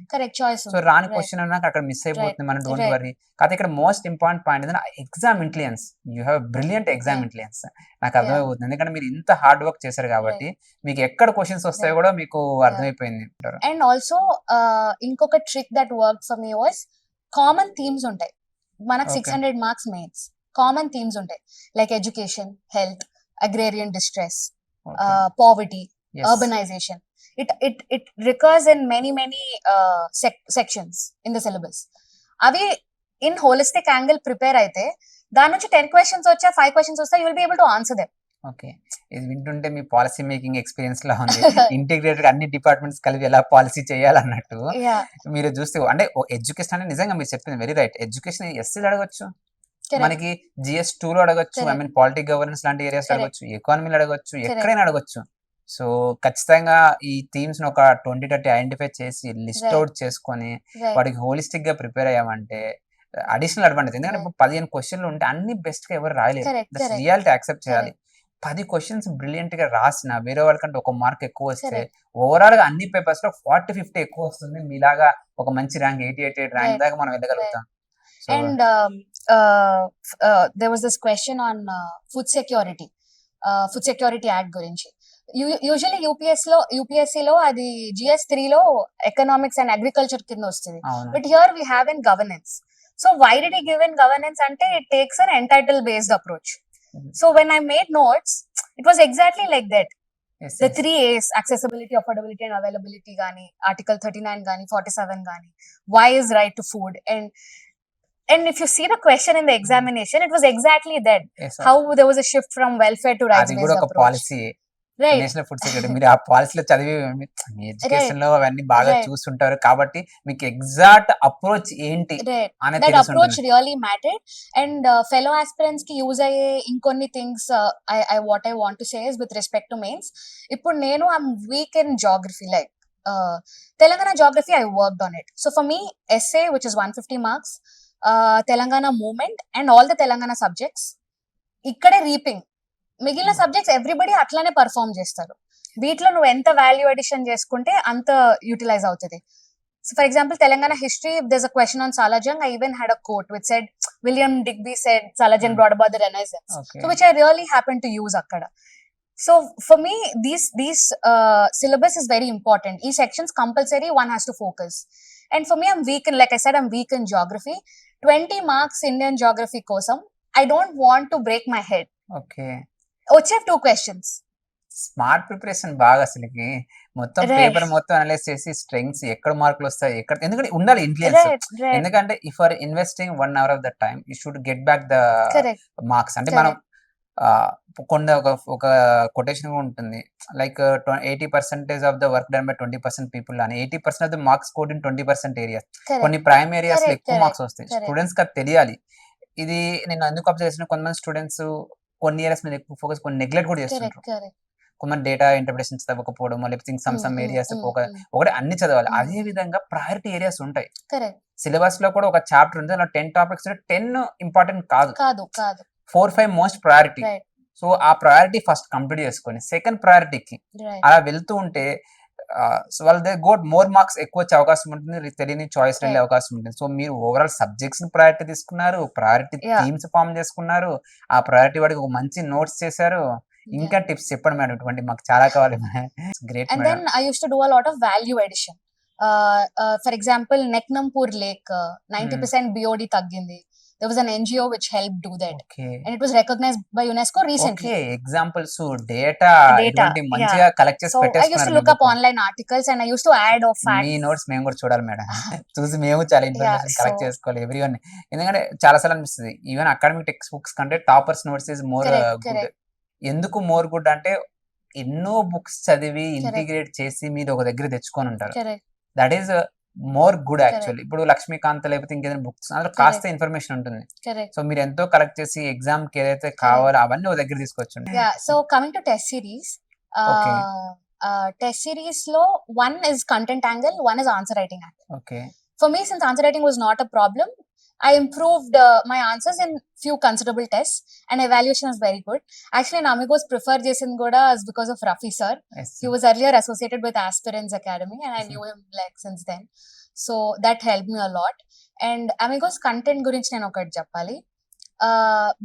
సో రాని క్వశ్చన్ అన్నాక అక్కడ మిస్ అయిపోతుంది, మనం డోంట్ వరీ. కాకపోతే ఇక్కడ మోస్ట్ ఇంపార్టెంట్ పాయింట్ ఏంటంటే exam intelligence. You have brilliant exam intelligence. నాకు అర్థమైపోతుంది, ఎందుకంటే మీరు ఇంత హార్డ్ వర్క్ చేశారు కాబట్టి మీకు ఎక్కడ క్వశ్చన్స్ వస్తాయో కూడా మీకు అర్థమైపోయింది. అండ్ ఆల్సో ఇంకొక trick that work for me was, common themes ఉంటాయి మనకు 600 మార్క్స్ మెయిన్స్. కామన్ థీమ్స్ ఉంటాయి like education, health, agrarian distress, poverty, urbanization. It recurs in many sections in the syllabus. Avi in holistic angle prepare aithe దాని నుంచి 10 questions వచ్చా, 5 questions వస్తా, you will be able to answer them. Okay, ఇది వింటుంటే మీ policy making experience లా ఉంది. Integrated అన్ని departments కలిపి ఎలా పాలసీ చేయాలన్నట్టు మీరు చూస్తే. అంటే ఎడ్యుకేషన్ అంటే నిజంగా మీరు చెప్పింది వెరీ రైట్. ఎడ్యుకేషన్ ఎస్సీలు అడగొచ్చు, మనకి GS2 లో అడగొచ్చు, ఐ మీన్ పాలిటిక్ గవర్నెన్స్ లాంటి ఏరియాస్ అడగొచ్చు, ఎకానమీలో అడగొచ్చు, ఎక్కడైనా అడగొచ్చు. సో ఖచ్చితంగా ఈ థీమ్స్ ని ఒక 20-30 ఐడెంటిఫై చేసి లిస్ట్ అవుట్ చేసుకొని వాటికి హోలిస్టిక్ గా ప్రిపేర్ అయ్యామంటే అడిషనల్ అడ్వాంటేజ్. ఎందుకంటే ఇప్పుడు 15 క్వశ్చన్లు ఉంటే అన్ని బెస్ట్ గా ఎవరు రాయలేరు. దట్స్ రియాలిటీ, యాక్సెప్ట్ చేయాలి. 10 క్వశ్చన్స్ బ్రిలియంట్ గా రాసిన వేరే వాళ్ళకంటే 1 మార్క్ ఎక్కువ వస్తే ఓవరాల్ గా అన్ని పేపర్స్ లో 40-50 ఎక్కువ వస్తుంది. మీలాగా ఒక మంచి ర్యాంక్ 88 ర్యాంక్ దాకా మనం వెళ్ళగలుగుతాం. And there was this question on food security act గురించి. యూజువల్లీ UPSC లో అది GS3 లో ఎకనామిక్స్ అండ్ అగ్రికల్చర్ కింద వస్తుంది. But here we have in governance. So why did he give in governance అంటే it takes an entitle based approach. So when I made notes it was exactly like that. The 3 A's, accessibility, affordability and availability గాని, Article 39 గాని, 47 గాని, why is right to food, and if you see the question in the examination, it was exactly that. How there was a shift from welfare to rights based approach. Policy. Right. National food security మీరు ఆ పాలసీలో చదివి మీ education లో అవన్నీ బాగా Right. చూస్తుంటారు కాబట్టి మీకు ఎగ్జాక్ట్ అప్రోచ్ ఏంటి Right. అనేది That తెలిసి approach ఉంటుంది. really mattered. And fellow aspirants కి యూజ్ అయ్యే ఇంకొన్ని things what I want to say is with respect to mains. ఇప్పుడు నేను I'm weak in geography, like Telangana geography I worked on it. So for me, essay which is 150 marks, Telangana movement and all the Telangana subjects, ఇక్కడే reaping. మిగిలిన subjects everybody అట్లానే perform చేస్తారు. వీటిలో నువ్వు ఎంత value addition చేసుకుంటే అంత utilise అవుతుంది. So for example, Telangana history, if there's a question on Salajang, I even had a quote which said, William Digby said Salajang brought about the Renaissance. Okay. So which I really happened to use akkada. So for me, these syllabus is very important. Each section's compulsory, one has to focus. And for me, I'm weak in, like I said, I'm weak in geography. 20 marks Indian geography kosam. I don't want to break my head. Okay. Have 2 questions. Smart preparation బాగా అసలుకి మొత్తం Right. Paper మొత్తం analyse చేసి strengths ఎక్కడ మార్కులు వస్తాయి ఎక్కడ, ఎందుకంటే ఉండాలి ఇన్ఫ్లుయెన్స్. Right. ఎందుకంటే if are investing 1 hour of the time you should get back the Correct. Marks. అంటే మనం కొన్ని ఒక కొటేషన్ ఉంటుంది like 80% of the work done by 20% people అని. 80% of the marks scored in 20% areas. Correct. కొన్ని prime areas లో Correct, ఎక్కువ correct, marks వస్తాయి. correct. స్టూడెంట్స్ కి అది తెలియాలి. ఇది నేను ఎందుకు అబ్జర్వ్ చేసిన, కొంతమంది స్టూడెంట్స్ కొన్ని ఏరియాస్ మీద ఎక్కువ ఫోకస్, కొన్ని నెగ్లెక్ట్ కూడా చేస్తుంటారు. Correct. కొంతమంది డేటా ఇంటర్ప్రిటేషన్ చదవకపోవడం, లేకపోతే సమ్ ఏరియాస్ Mm. ఒకటి అన్ని చదవాలి. Mm. అదే విధంగా ప్రయారిటీ ఏరియాస్ ఉంటాయి. Correct. సిలబస్ లో కూడా ఒక చాప్టర్ ఉంది, దానిలో 10 టాపిక్స్ 10 ఇంపార్టెంట్ కాదు, కాదు. 4-5 మోస్ట్ ప్రయారిటీ. Right. సో ఆ ప్రయారిటీ ఫస్ట్ కంప్లీట్ చేసుకొని సెకండ్ ప్రయారిటీకి Right. అలా వెళ్తూ ఉంటే సో వాళ్ళ గోట్ మోర్ మార్క్స్ ఎక్కువ వచ్చే అవకాశం ఉంటుంది, తెలియని చాయిస్ వెళ్ళే Right. అవకాశం ఉంటుంది. సో మీరు ఓవరాల్ సబ్జెక్ట్స్ ని ప్రయారిటీ తీసుకున్నారు, ప్రయారిటీ Yeah. థీమ్స్ ఫామ్ చేసుకున్నారు, ఆ ప్రయారిటీ వాడికి ఒక మంచి నోట్స్ చేశారు. ఇంకా టిప్స్ చెప్పండి మేడం, ఇటువంటి మాకు చాలా కావాలి. Great And madam. then I used to do a lot of value addition. For example, Neknampur Lake, 90% BOD taggindi. There was an NGO which helped do that. Okay. And it was recognized by UNESCO recently. Okay, examples, data ఇటువంటి మంచిగా Yeah. Collect చేసి So I used to look up పెట్టేసుకున్నారు. online articles and I used to add or fact. Me notes మేము కూడా చూడాలి madam. చూసి మేము చాలా information Yeah, collect so- చేసుకోవాలి ఎవ్రీవన్. ఎందుకంటే చాలా సార్లు అనిపిస్తుంది ఈవెన్ అకాడమిక్ టెక్స్ట్ బుక్స్ కంటే toppers notes is more Correct, good. correct. ఎందుకు మోర్ గుడ్ అంటే ఎన్నో బుక్స్ చదివి Correct. ఇంటిగ్రేట్ చేసి మీరు ఒక దగ్గర తెచ్చుకొని ఉంటారు. Correct. That is more good Correct. Actually. ఇప్పుడు లక్ష్మీకాంత్ లేకపోతే ఇంకేదైనా బుక్స్ అందులో Correct. కాస్త ఇన్ఫర్మేషన్ ఉంటుంది. Correct. సో మీరు ఎంతో కలెక్ట్ చేసి ఎగ్జామ్ కి ఏదైతే కావాలో అవన్నీ ఒక దగ్గర తీసుకొచ్చు. Yeah. So coming to test series, Okay. test series lo one is content angle, one is answer writing angle. Okay. For me, since answer writing was not a problem, I improved my answers in few considerable tests, and evaluation was very good. Actually, Namigos prefer Jason Goda is because of Rafi sir. He was earlier associated with Aspirants Academy, and I knew him like since then. So that helped me a lot. And Amigos content gurinchi nenu okati cheppali.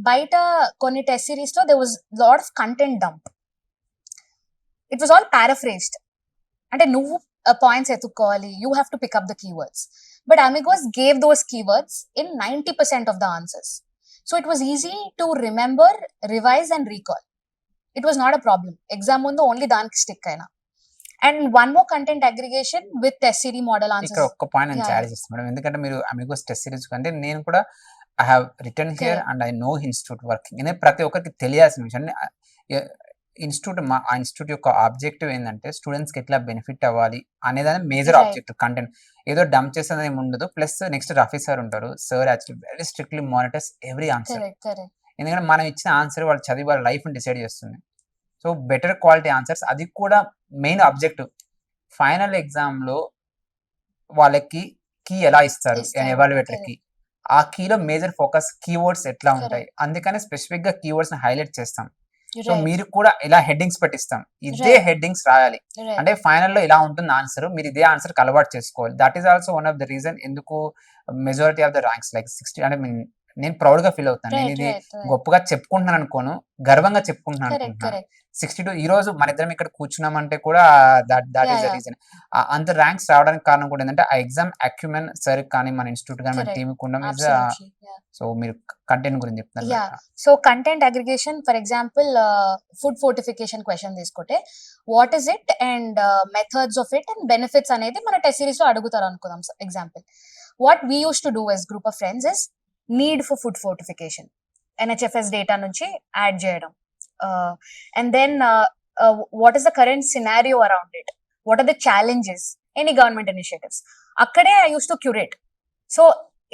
Baita konni test series lo there was lot of content dump. It was all paraphrased. అంటే నువ్వు points ఎత్తుక్కోవాలి, you have to pick up the keywords. But Amigos gave those keywords in 90% of the answers. So it was easy to remember, revise and recall. It was not a problem. Exam ముందు only దానికి stick అయినా. And one more content aggregation with test series model answers. ఇక్కడ ఒక్క point నేను Yeah. Add చేస్తాను madam, ఎందుకంటే మీరు Amigos test series కంటే నేను కూడా I have return here Correct. And I know institute working. అనేది ప్రతి ఒక్కరికి తెలియాల్సిన విషయం. ఇన్స్టిట్యూట్ ఆ ఇన్స్టిట్యూట్ యొక్క ఆబ్జెక్టివ్ ఏంటంటే స్టూడెంట్స్ కి ఎట్లా బెనిఫిట్ అవ్వాలి అనేదాన్ని మేజర్ Right. ఆబ్జెక్టివ్. కంటెంట్ ఏదో డంప్ చేసేది ఏమి ఉండదు. ప్లస్ నెక్స్ట్ రఫీ సార్ ఉంటారు. Sir actually very strictly monitors every answer. Correct. ఎందుకంటే మనం ఇచ్చిన ఆన్సర్ వాళ్ళు చదివి వాళ్ళ లైఫ్ ని డిసైడ్ చేస్తుంది. సో బెటర్ క్వాలిటీ ఆన్సర్స్, అది కూడా మెయిన్ ఆబ్జెక్టివ్. ఫైనల్ ఎగ్జామ్ లో వాళ్ళకి కీ ఎలా ఇస్తారు ఎవాల్యుయేటర్ కి, ఆ కీలో మేజర్ ఫోకస్ కీవర్డ్స్ ఎట్లా ఉంటాయి. అందుకని స్పెసిఫిక్ గా కీవర్డ్స్ ని హైలైట్ చేస్తాం. సో మీరు కూడా ఇలా హెడ్డింగ్స్ పెట్టిస్తాం, ఇదే Right. హెడ్డింగ్స్ రాయాలి. Right. అంటే ఫైనల్ లో ఇలా ఉంటుంది ఆన్సర్, మీరు ఇదే ఆన్సర్ అలవాటు చేసుకోవాలి. That is also one of the reason ఎందుకు majority of the ranks like 60, అంటే నేను ప్రౌడ్ గా ఫీల్ అవుతాను. నేను ఇది గొప్పగా చెప్పుకుంటున్నాను అనుకోను, గర్వంగా చెప్పుకుంటున్నాను అనుకుంటున్నాను. 62 ఈ రోజు మన ఇద్దరం ఇక్కడ కూర్చున్నామంటే కూడా దట్ ఈస్ ద రీజన్. అంత ర్యాంక్స్ రావడానికి కారణం కూడా ఏంటంటే ఆ ఎగ్జామ్ అక్యుమెన్ సర్ కానీ మన ఇన్స్టిట్యూట్ కానీ మన టీమ్ ఉండడం. సో మీరు కంటెంట్ గురించి చెప్తున్నారు. Yeah. So content aggregation, for example, food fortification question తీసుకుంటే what is it and methods of it and benefits అనేది మన టెస్ట్ సిరీస్ లో అడుగుతారు అనుకుందాం. Example, what we used to do as group of friends is need for food fortification, NHFS data నుంచి add చేయడం. And then what is the current scenario around it, what are the challenges, any government initiatives. Akkade I used to curate. So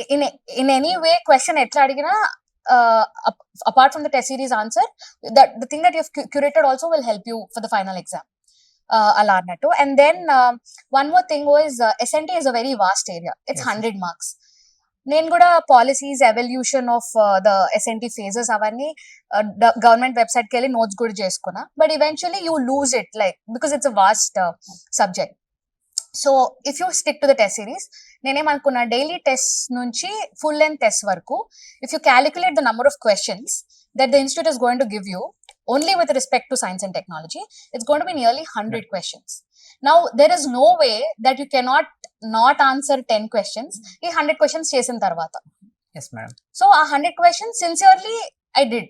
in any way question etla adigina, apart from the test series answer, that the thing that you've curated also will help you for the final exam. Ala annattu. And then one more thing was, SNT is a very vast area. It's 100 marks. నేను కూడా policies evolution of the SNT phases అవన్నీ government website కి వెళ్ళి notes కూడా చేసుకున్నా. But eventually you lose it, like because it's a vast subject. So if you stick to the test series, నేనేమనుకున్నా daily test నుంచి full length test వరకు, if you calculate the number of questions that the institute is going to give you only with respect to science and technology, it's going to be nearly 100 questions. Now there is no way that you cannot not answer 10 questions ee 100 questions chesin tarvata. Yes madam. So a 100 questions sincerely I did,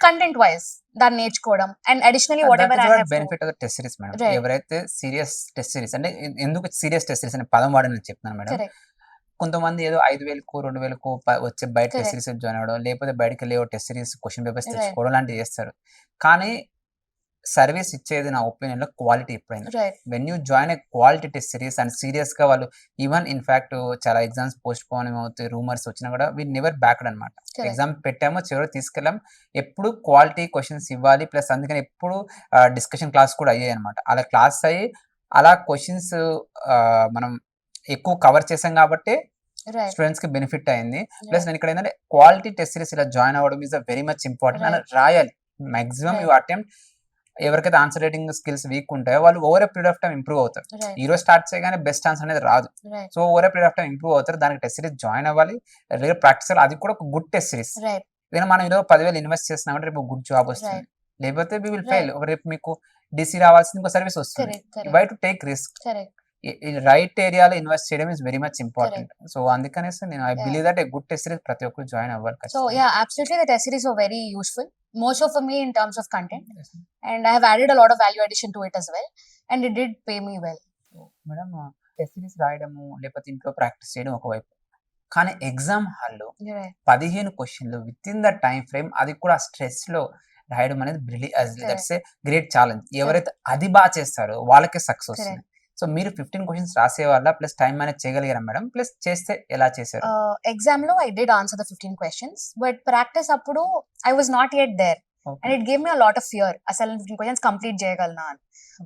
content wise dan నేర్చుకోవడం, and additionally whatever I have benefit of the test series madam. ఎవరైతే serious test series అంటే ఎందుకు serious test series అనే పదం వాడని చెప్తున్నాను madam. కొంతమంది ఏదో 5,000కు 2,000కు వచ్చే బయట టెస్ట్ సిరీస్ జాయిన్ అవ్వడం, లేకపోతే బయటకి వెళ్ళి టెస్ట్ సిరీస్ క్వశ్చన్ పేపర్స్ తెచ్చుకోవడం లాంటివి చేస్తారు. కానీ సర్వీస్ ఇచ్చేది నా ఒపీనియన్ లో క్వాలిటీ ఎప్పుడైనా. When you join a quality test series and serious గా వాళ్ళు ఈవెన్ ఇన్ఫాక్ట్ చాలా ఎగ్జామ్స్ పోస్ట్ పోన్ అవుతాయి, రూమర్స్ వచ్చినా కూడా వీ నెవర్ బ్యాక్డ్ అనమాట. ఎగ్జామ్ పెట్టామో చివరి తీసుకెళ్ళాం, ఎప్పుడు క్వాలిటీ క్వశ్చన్స్ ఇవ్వాలి. ప్లస్ అందుకని ఎప్పుడు డిస్కషన్ క్లాస్ కూడా అయ్యాయి అనమాట. అలా క్లాస్ అయ్యి అలా క్వశ్చన్స్ మనం ఎక్కువ కవర్ చేసాం కాబట్టి స్టూడెంట్స్ కి బెనిఫిట్ అయింది. ప్లస్ నేను ఇక్కడ ఏంటంటే క్వాలిటీ టెస్ట్ సిరీస్ ఇలా జాయిన్ అవ్వడం ఈజ్ వెరీ మచ్ ఇంపార్టెంట్. అని రాయాలి మాక్సిమం యూ అటెంప్ట్. ఎవరికైతే ఆన్సర్ రైటింగ్ స్కిల్స్ వీక్ ఉంటాయో వాళ్ళు over period of time improve అవుతారు. ఈ రోజు స్టార్ట్ చేయగానే బెస్ట్ ఆన్సర్ అనేది రాదు. So over period of time improve అవుతారు. దానికి టెస్ట్ సిరీస్ జాయిన్ అవ్వాలి, రెగ్యులర్ ప్రాక్టీస్. అది కూడా ఒక గుడ్ టెస్ట్ సిరీస్. ఏదైనా మనం ఈరోజు 10,000 ఇన్వెస్ట్ చేసినామంటే రేపు గుడ్ జాబ్ వస్తుంది, లేకపోతే వి విల్ ఫెయిల్. రేపు మీకు డిసి రావాల్సింది ఇంకో సర్వీస్ వస్తుంది. Why to take risk? Right ఏరియాలో ఇన్వెస్ట్ చేయడం is very much important. So అందుకనేసి నేను I believe that a good test series ప్రతి ఒక్కరు జాయిన్ అవ్వాలి. So yeah, absolutely the test series were very useful, more so for me in terms of content, and I have added a lot of value addition to it as well, and it did pay me well. Madam test series రాయడము లేకపోతే ఇంట్లో practice చేయడం ఒకవైపు, కానీ exam హాల్లో 15 క్వశ్చన్లు with in the time frame, అది కూడా స్ట్రెస్ లో రాయడం అనేది దట్స్ ఏ గ్రేట్ ఛాలెంజ్. ఎవరైతే అది బాగా చేస్తారో వాళ్ళకే సక్సెస్ వస్తుంది. సో మీరు 15 క్వశ్చన్స్ రాసే వాళ్ళ ప్లస్ టైం మేనేజ్ చేయగలిగారా మేడం? ప్లస్ చేస్తే ఎలా చేశారు? ఎగ్జామ్ లో I did answer the 15 questions, but practice అప్పుడు I was not yet there, and it gave me a lot of fear. అసలు 15 క్వశ్చన్స్ కంప్లీట్ చేయగలనా అని.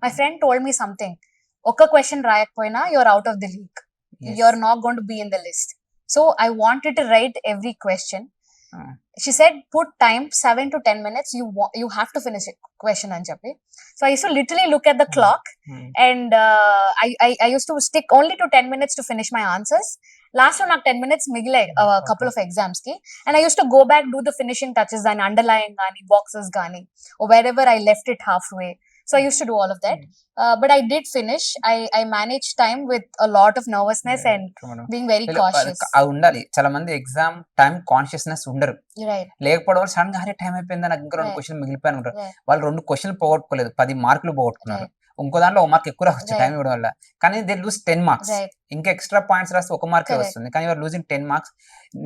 My friend told me something, ఒక్క క్వశ్చన్ రాయకపోయినా you're out of the league, you're not going to be in the list. So I wanted to write every question. She said put time 7 to 10 minutes, you have to finish a question అని చెప్పి. So I used to literally look at the clock, and I used to stick only to 10 minutes to finish my answers. Last లో నాకు 10 minutes మిగిలాయి couple of exams కి, and I used to go back, do the finishing touches, and underline గానీ boxes గానీ, or wherever I left it halfway. So I used to do all of that, but I did finish. I managed time with a lot of nervousness and being very cautious. ఉండాలి. చాలా మంది exam time consciousness ఉండరు, లేకపోవడం వల్ల sudden గా Hare time అయిపోయిందా, నాకు ఇంకా 2 క్వశ్చన్లు మిగిలిపోయాను ఉంటారు. వాళ్ళు 2 క్వశ్చన్లు పోగొట్టుకోలేదు, 10 మార్కులు పోగొట్టుకున్నారు. ఇంకో దాంట్లో 1 మార్క్ ఎక్కువ రావచ్చు టైం ఇవ్వడం వల్ల, కానీ దే లూజ్ 10 మార్క్స్. ఇంకా ఎక్స్ట్రా పాయింట్స్ రాస్తే 1 మార్కే వస్తుంది, కానీ యూఆర్ లూజింగ్ 10 మార్క్స్.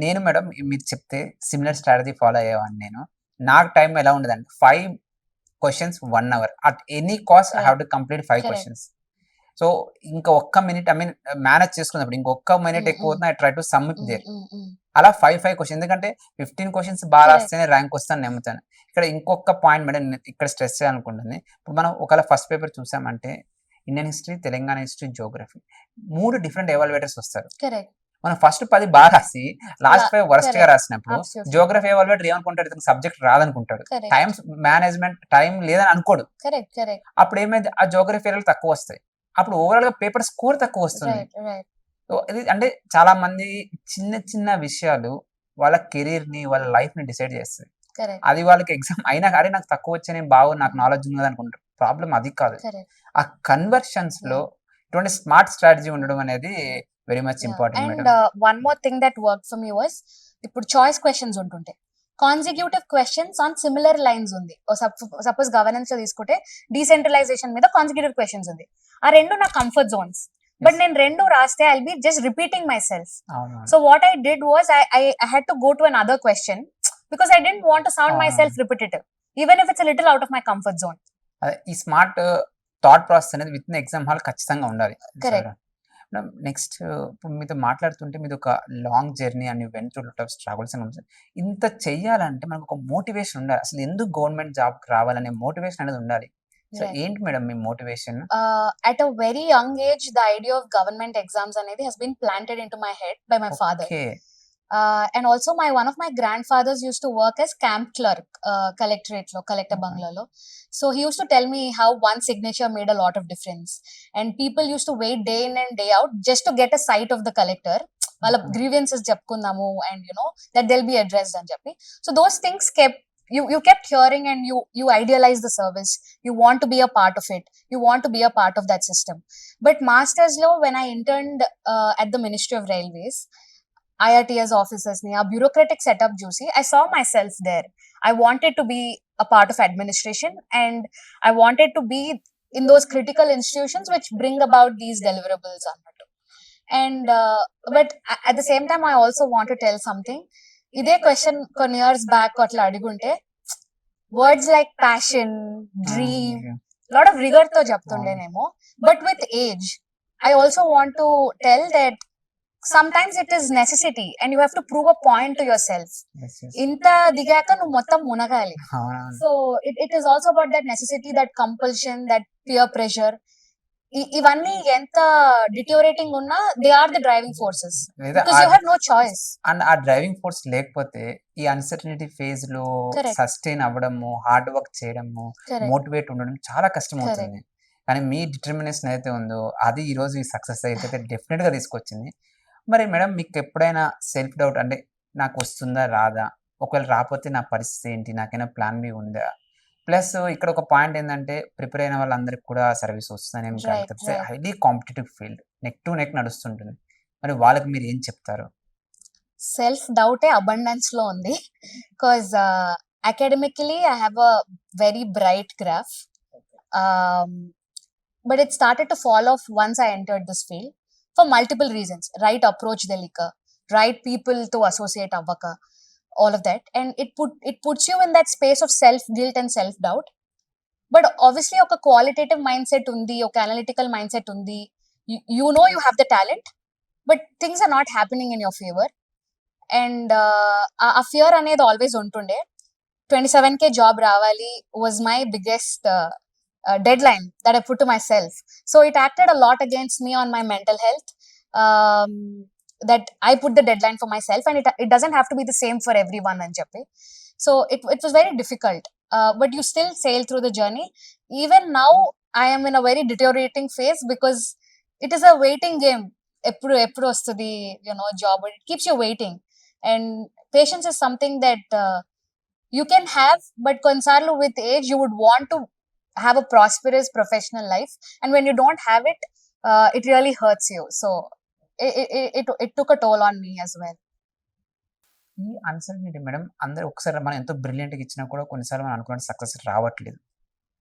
నేను మేడం మీరు చెప్తే సిమిలర్ స్ట్రాటజీ ఫాలో అయ్యేవాడిని. నేను నాకు టైం ఎలా ఉండదండి, 5 questions 1 hour at any cost. I have to complete 5 questions. So ఇంకా 1 minute ఐ మీన్ మేనేజ్ చేసుకున్నప్పుడు ఇంకొక మినిట్ ఎక్కువ అవుతుంది, I try to submit their. అలా 5 క్వశ్చన్, ఎందుకంటే 15 క్వశ్చన్స్ బాగా రాస్తేనే ర్యాంక్ వస్తాను నమ్ముతాను. ఇక్కడ ఇంకొక పాయింట్ మేడం ఇక్కడ స్ట్రెస్ చేయాలనుకుంటుంది. ఇప్పుడు మనం ఒకవేళ ఫస్ట్ పేపర్ చూసామంటే Indian history, Telangana history, Geography 3 different evaluators వస్తారు. మనం ఫస్ట్ 10 బాగా రాసి లాస్ట్ 5 వరస్ట్ గా రాసినప్పుడు జియోగ్రఫీ ఎవాల్యుయేటర్ ఏమనుకుంటాడు, ఇతను సబ్జెక్ట్ రాదనుకుంటాడు, టైం మేనేజ్మెంట్ టైం లేదని అనుకోడు. అప్పుడు ఏమైంది, ఆ జియోగ్రఫీ తక్కువ వస్తాయి, అప్పుడు ఓవరాల్ గా పేపర్ స్కోర్ తక్కువ వస్తుంది. సో ఇది అంటే చాలా మంది చిన్న చిన్న విషయాలు వాళ్ళ కెరీర్ ని, వాళ్ళ లైఫ్ ని డిసైడ్ చేస్తాయి. అది వాళ్ళకి ఎగ్జామ్ అయినా కానీ నాకు తక్కువ వచ్చానే బాగు, నాకు నాలెడ్జ్ ఉన్నది అనుకుంటారు. ప్రాబ్లం అది కాదు, ఆ కన్వర్షన్స్ లో ఇటువంటి స్మార్ట్ స్ట్రాటజీ ఉండడం అనేది very much important. And one more thing that work for me was, ఇప్పుడు చాయిస్ క్వశ్చన్స్ ఉంటుంటాయి, consecutive questions on similar lines ఉంది. సపోజ్ గవర్నెన్స్ లో తీసుకుంటే డీసెంట్రలైజేషన్ మీద కాన్సిక్యూటివ్ క్వశ్చన్స్ ఉంది. ఆ 2 నా కంఫర్ట్ జోన్స్, బట్ నేను 2 రాస్తే I be just repeating my self. So what I did was I had to go to another question because I didn't want to sound myself repetitive, even if it's a little out of my comfort zone. ఈ smart thought process అనేది with in exam hall ఖచ్చితంగా ఉండాలి. Correct. Next ఇప్పుడు మీతో మాట్లాడుతుంటే మీది ఒక long journey and you went through lot of struggles and ఇంత చెయ్యాలంటే మనకు ఒక మోటివేషన్ ఉండాలి. అసలు ఎందుకు గవర్నమెంట్ జాబ్‌కి రావాలనే మోటివేషన్ అనేది ఉండాలి. So Right. ఏంటి madam me motivation? At a very young age, the idea of government exams anedi has been planted into my head by my father. Okay. And also one of my grandfathers used to work as camp clerk, collectorate lo, collector Okay. bangla lo. So he used to tell me how one signature made a lot of difference, and people used to wait day in and day out just to get a sight of the collector. Wala Okay. grievances చెప్పుకుందాము, and you know that they'll be addressed అని చెప్పి. So those things kept you kept hearing, and you idealize the service. You want to be a part of it. You want to be a part of that system. But masters lo, when I interned at the Ministry of Railways, IRTS officers ni, a bureaucratic setup juicy, I saw myself there. I wanted to be a part of administration, and I wanted to be in those critical institutions which bring about these deliverables annattu. And but at the same time I also want to tell something. Ide question కొన్ని years back atla adigunte, words like passion, dream, lot of rigor తో చెప్తుండేనేమో. But with age, I also want to tell that sometimes it is necessity, and you have to prove a point to yourself. Yes, yes. ఇంత దిగాక నువ్వు మొత్తం మునగాలి. అవునవును. So it is also about that necessity, that compulsion, that peer pressure. ఇవన్నీ ఎంత deteriorating ఉన్నా they are the driving forces, లేదా because you have no choice. And ఆ డ్రైవింగ్ ఫోర్స్ లేకపోతే ఈ అన్సర్టనిటీ ఫేజ్ లో Correct. సస్టైన్ అవ్వడము, హార్డ్ వర్క్ చేయడము, Correct. మోటివేట్ ఉండడం చాలా కష్టం అవుతుంది. కానీ మీ డిటర్మినేషన్ అయితే ఉందో అది ఈ రోజు ఈ సక్సెస్ అయితే డెఫినెట్ గా తీసుకొచ్చింది. మరి మేడం మీకు ఎప్పుడైనా సెల్ఫ్ డౌట్ అంటే నాకు వస్తుందా రాదా, ఒకవేళ రాకపోతే నా పరిస్థితి ఏంటి, నాకైనా ప్లాన్ బి ఉందా? ప్లస్ ఇక్కడ ఒక పాయింట్ ఏంటంటే ప్రిపేర్ అయిన వాళ్ళందరికి కూడా సర్వీస్ వస్తుందనేం కాదు Right, కదా. right. Highly competitive field, neck to neck నడుస్తుంటుంది. మరి వాళ్ళకి మీరు ఏం చెప్తారు? సెల్ఫ్ డౌటే అబండెన్స్ లో ఉంది, because academically I have a very bright graph, but it started to fall of once I entered this field for multiple reasons. Right approach తెలియక, రైట్ పీపుల్ తో అసోసియేట్ అవ్వక, all of that, and it puts you in that space of self guilt and self doubt. But obviously oka qualitative mindset undi, oka analytical mindset undi, you know you have the talent, but things are not happening in your favor, and a fear anedi always untunde. 27K job ravali was my biggest deadline that I put to myself. So it acted a lot against me on my mental health, that I put the deadline for myself, and it doesn't have to be the same for everyone and Jappi. So it was very difficult, but you still sail through the journey. Even now I am in a very deteriorating phase, because it is a waiting game. Eppudu ostadi, you know, job, but it keeps you waiting, and patience is something that you can have, but konsarlu with age you would want to have a prosperous professional life, and when you don't have it, it really hurts you. So it took a toll on me as well. ఈ uncertainty madam అందరూ ఒకసారి మనం ఎంతో బ్రిలియంట్గా ఇచ్చినా కూడా కొన్నిసార్లు మనం అనుకున్న సక్సెస్ రావట్లేదు.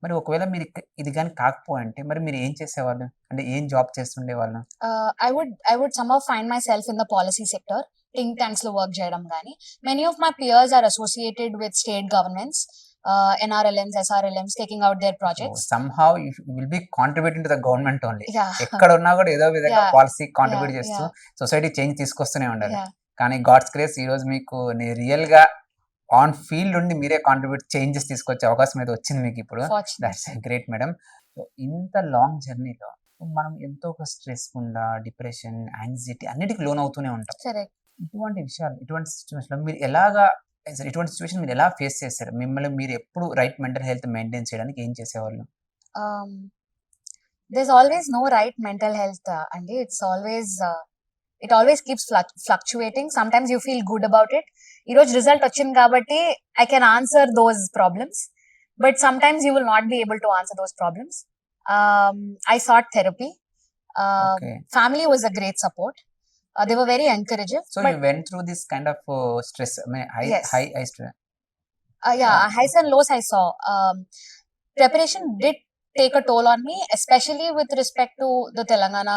మరి ఒకవేళ మీరు ఇది కానీ కాకపోయింటే మరి మీరు ఏం చేసేవాళ్ళు, అంటే ఏం job చేస్తుండేవాళ్ళు? I would somehow find myself in the policy sector, think tanks lo work cheyadam gaani. Many of my peers are associated with state governments, NRLMs, SRLMs, taking out their projects. Somehow you will be contributing to the government only. Yeah. ఎక్కడ ఉన్నా కూడా ఏదో విధంగా Yeah. Policy contribute Yeah, చేస్తూ yeah. Society change తీసుకొస్తూనే ఉండాలి. Yeah. కానీ God's grace ఈ రోజు మీకు రియల్ గా ఆన్ ఫీల్డ్ ఉండి మీరే కాంట్రిబ్యూట్ చేంజెస్ తీసుకొచ్చే అవకాశం అయితే వచ్చింది మీకు ఇప్పుడు. Fortunate. That's great madam. So ఇంత లాంగ్ జర్నీలో మనం ఎంతో ఒక స్ట్రెస్ గుండా, డిప్రెషన్, యాంగ్జైటీ అన్నిటికీ లోన్ అవుతూనే ఉంటాం. Correct. ఇటువంటి విషయాలు, ఇటువంటి సిచ్యువేషన్ లో మీరు ఎలాగా, ఇటువంటి సిచ్యువేషన్ మీరు ఎలా ఫేస్ చేశారు? మిమ్మల్ని మీరు ఎప్పుడు రైట్ మెంటల్ హెల్త్ మెయింటైన్ చేయడానికి ఏం చేసేవాళ్ళు? There's always no right mental health, and it always keeps fluctuating. Sometimes you feel good about it. Ee roju result ochindi kabatti I can answer those problems, but sometimes you will not be able to answer those problems. I sought therapy. Okay. Family was a great support. They were very encouraging. So you went through this kind of stress, I mean, Yes. high stress. Highs and lows I saw. Preparation did take a toll on me, especially with respect to the Telangana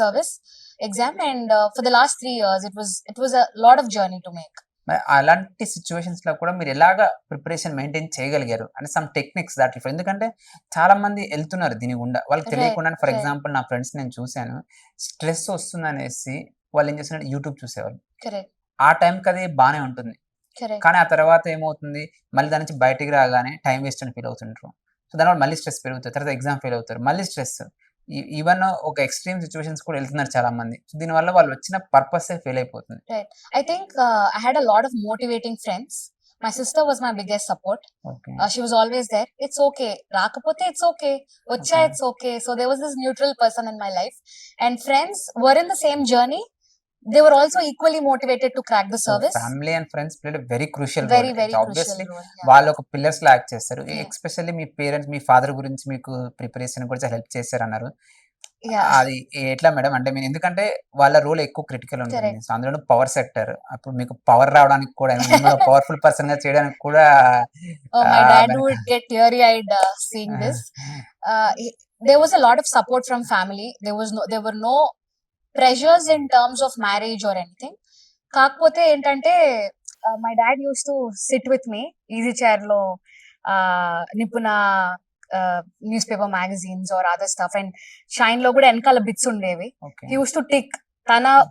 service exam, and for the last 3 years it was a lot of journey to make. మరి అలాంటి సిట్యుయేషన్స్‌లో కూడా మీరు ఎలాగా preparation maintain చేయగలిగారు? అంటే some techniques that if ఎందుకంటే చాలా మంది ఎళ్తున్నారు దీని గుండా. వాళ్ళకి రైట్. తెలియకుండానే ఫర్ రైట్. ఎగ్జాంపుల్ నా ఫ్రెండ్స్ నేను చూసాను. స్ట్రెస్ వస్తుందనేసి వాళ్ళేం చేస్తున్నారంటే యూట్యూబ్ చూసేవాళ్ళు. కరెక్ట్. ఆ టైంకి అది బానే ఉంటుంది. కరెక్ట్. కానీ ఆ తర్వాత ఏమవుతుంది? మళ్ళీ దాని నుంచి బయటికి రాగానే టైమ్ వేస్ట్ అని ఫీల్ అవుతుంటారు. సో దానివల్ల మళ్ళీ స్ట్రెస్ పెరుగుతది. తర్వాత ఎగ్జామ్ ఫెయిల్ అవుతారు. మళ్ళీ స్ట్రెస్. ఈవెన్ ఒక ఎక్స్‌ట్రీమ్ సిట్యుయేషన్స్ కూడా ఎళ్తున్నారు చాలా మంది. సో దీనివల్ల వాళ్ళు వచ్చిన పర్పసే ఫెయిల్ అయిపోతుంది. Right. I think I had a lot of motivating friends. My sister was my biggest support. Okay. She was always there. It's okay. Rakapothe, it's okay. Vacha, okay. it's okay. So there was this neutral person in my life. And friends were in the same journey. They were also equally motivated to crack the so service. Family and friends played a very crucial role. Very, very crucial obviously role. Yeah. వాళ్ళు ఒక పిల్లర్స్‌లా act చేస్తారు. Yeah. Especially మీ parents, మీ father గురించి మీకు preparation కూడా చాలా హెల్ప్ చేశారన్నారు. Yeah. అది ఎట్లా మేడం? అంటే మీరు ఎందుకంటే వాళ్ళ రోల్ ఎక్కువ క్రిటికల్ ఉంటుంది. Correct. సో అందులోను పవర్ సెక్టర్. అప్పుడు మీకు పవర్ రావడానికి కూడా మిమ్మల్ని పవర్‌ఫుల్ పర్సన్‌గా చేయడానికి కూడా Oh, my dad వెనక would get teary-eyed seeing this. There was a lot of support from family. There were no pressures in terms of marriage or anything. కాకపోతే ఏంటంటే my dad use to sit with me easy chair లో నిపుణ news paper magazines or other stuff and shine లో కూడా వెనకాల bits ఉండేవి. Okay. He use to tick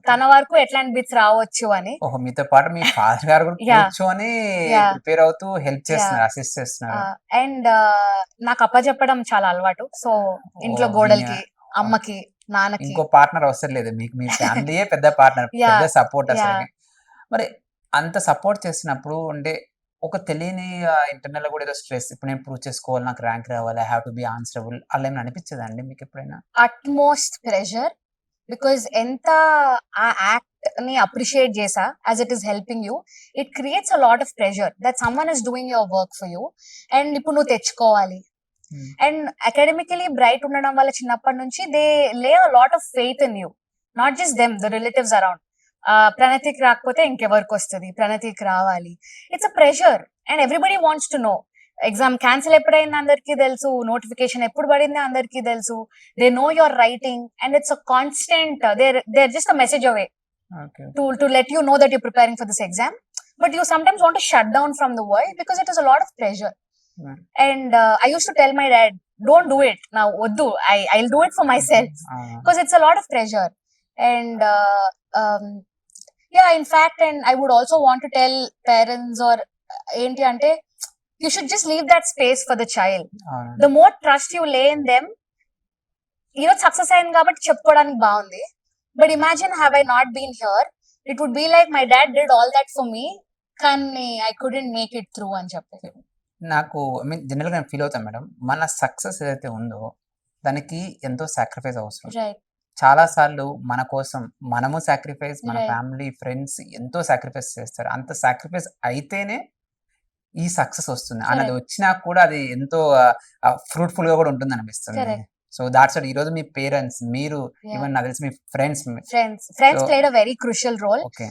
తన వరకు ఎట్లాంటి బిట్స్ రావచ్చు అని. ఓహో! మీతో పాటు మీ ఫాదర్ గారు కూడా Yeah. కూర్చొని Yeah. ప్రిపేర్ అవుతూ హెల్ప్ చేస్తున్నారు, అసిస్ట్ చేస్తున్నారు. అండ్ నాకు అప్పచెప్పడం చాలా అలవాటు. సో ఇంట్లో ఓహ్! గోడలకి, అమ్మకి, నాన్నకి. ఇంకో పార్ట్నర్ అవసరం లేదు. మీకు మీ ఫ్యామిలీయే పెద్ద పార్ట్నర్. Yeah. పెద్ద సపోర్ట్ Yeah. అసలకి. మరి అంత సపోర్ట్ చేసినప్పుడు అంటే ఒక తెలియని ఇంటర్నల్‌గా కూడా ఏదో స్ట్రెస్. ఇప్పుడు నేను ప్రూవ్ చేసుకోవాలి, నాకు ర్యాంక్ రావాలి, I have to be answerable అలా ఏమైనా అనిపించదా అండి మీకెప్పుడైనా? అట్మోస్ట్ ప్రెషర్ బికాజ్ ఎంత ఆ యాక్ట్ ని అప్రిషియేట్ చేసా as it is helping you, it creates a lot of pressure that someone is doing your work for you and ఇప్పుడు నువ్వు తెచ్చుకోవాలి. అండ్ అకాడమికలీ బ్రైట్ ఉండడం వల్ల చిన్నప్పటి నుంచి they lay a lot of faith in you, not just them, the relatives around. ప్రణతికి రాకపోతే ఇంకెవరికి వస్తుంది, ప్రణతికి రావాలి. It's a pressure and everybody wants to know. Exam cancel ఎప్పుడైంది అందరికీ తెలుసు, నోటిఫికేషన్ ఎప్పుడు పడింది అందరికీ తెలుసు. They know your writing and it's a constant, there just a message away okay. to let you know that you're preparing for this exam, but you sometimes want to shut down from the world because it is a lot of pressure. Yeah. And I used to tell my dad, don't do it now, oddu, I'll do it for myself because it's a lot of pressure. And yeah, in fact, and I would also want to tell parents or enti ante, you should just leave that space for the child. The more trust you lay in them, you know, success అయింది కాబట్టి చెప్పుకోవడానికి బాగుంది. But imagine have I not been here, it would be like my dad did all that for me కానీ I couldn't make it through అని చెప్పి. నాకు I mean జనరల్‌గా నేను ఫీల్ అవుతాను మేడం. మన సక్సెస్ ఏదైతే ఉందో దానికి ఎంతో సాక్రిఫైస్ అవసరం. రైట్. చాలా సార్లు మన కోసం మనము సాక్రిఫైస్, మన Right. ఫ్యామిలీ, ఫ్రెండ్స్ ఎంతో సాక్రిఫైస్ చేస్తారు. అంత సాక్రిఫైస్ అయితేనే ఈ సక్సెస్ వస్తుంది. అండ్ అది Correct. వచ్చినా కూడా అది ఎంతో ఫ్రూట్‌ఫుల్‌గా కూడా ఉంటుందనిపిస్తుంది. Correct. సో దాట్స్ వాట్ ఈరోజు మీ పేరెంట్స్, మీరు, Yeah. ఈవెన్ నాకు తెలిసి మీ friends Friends So- played a very crucial role. Okay.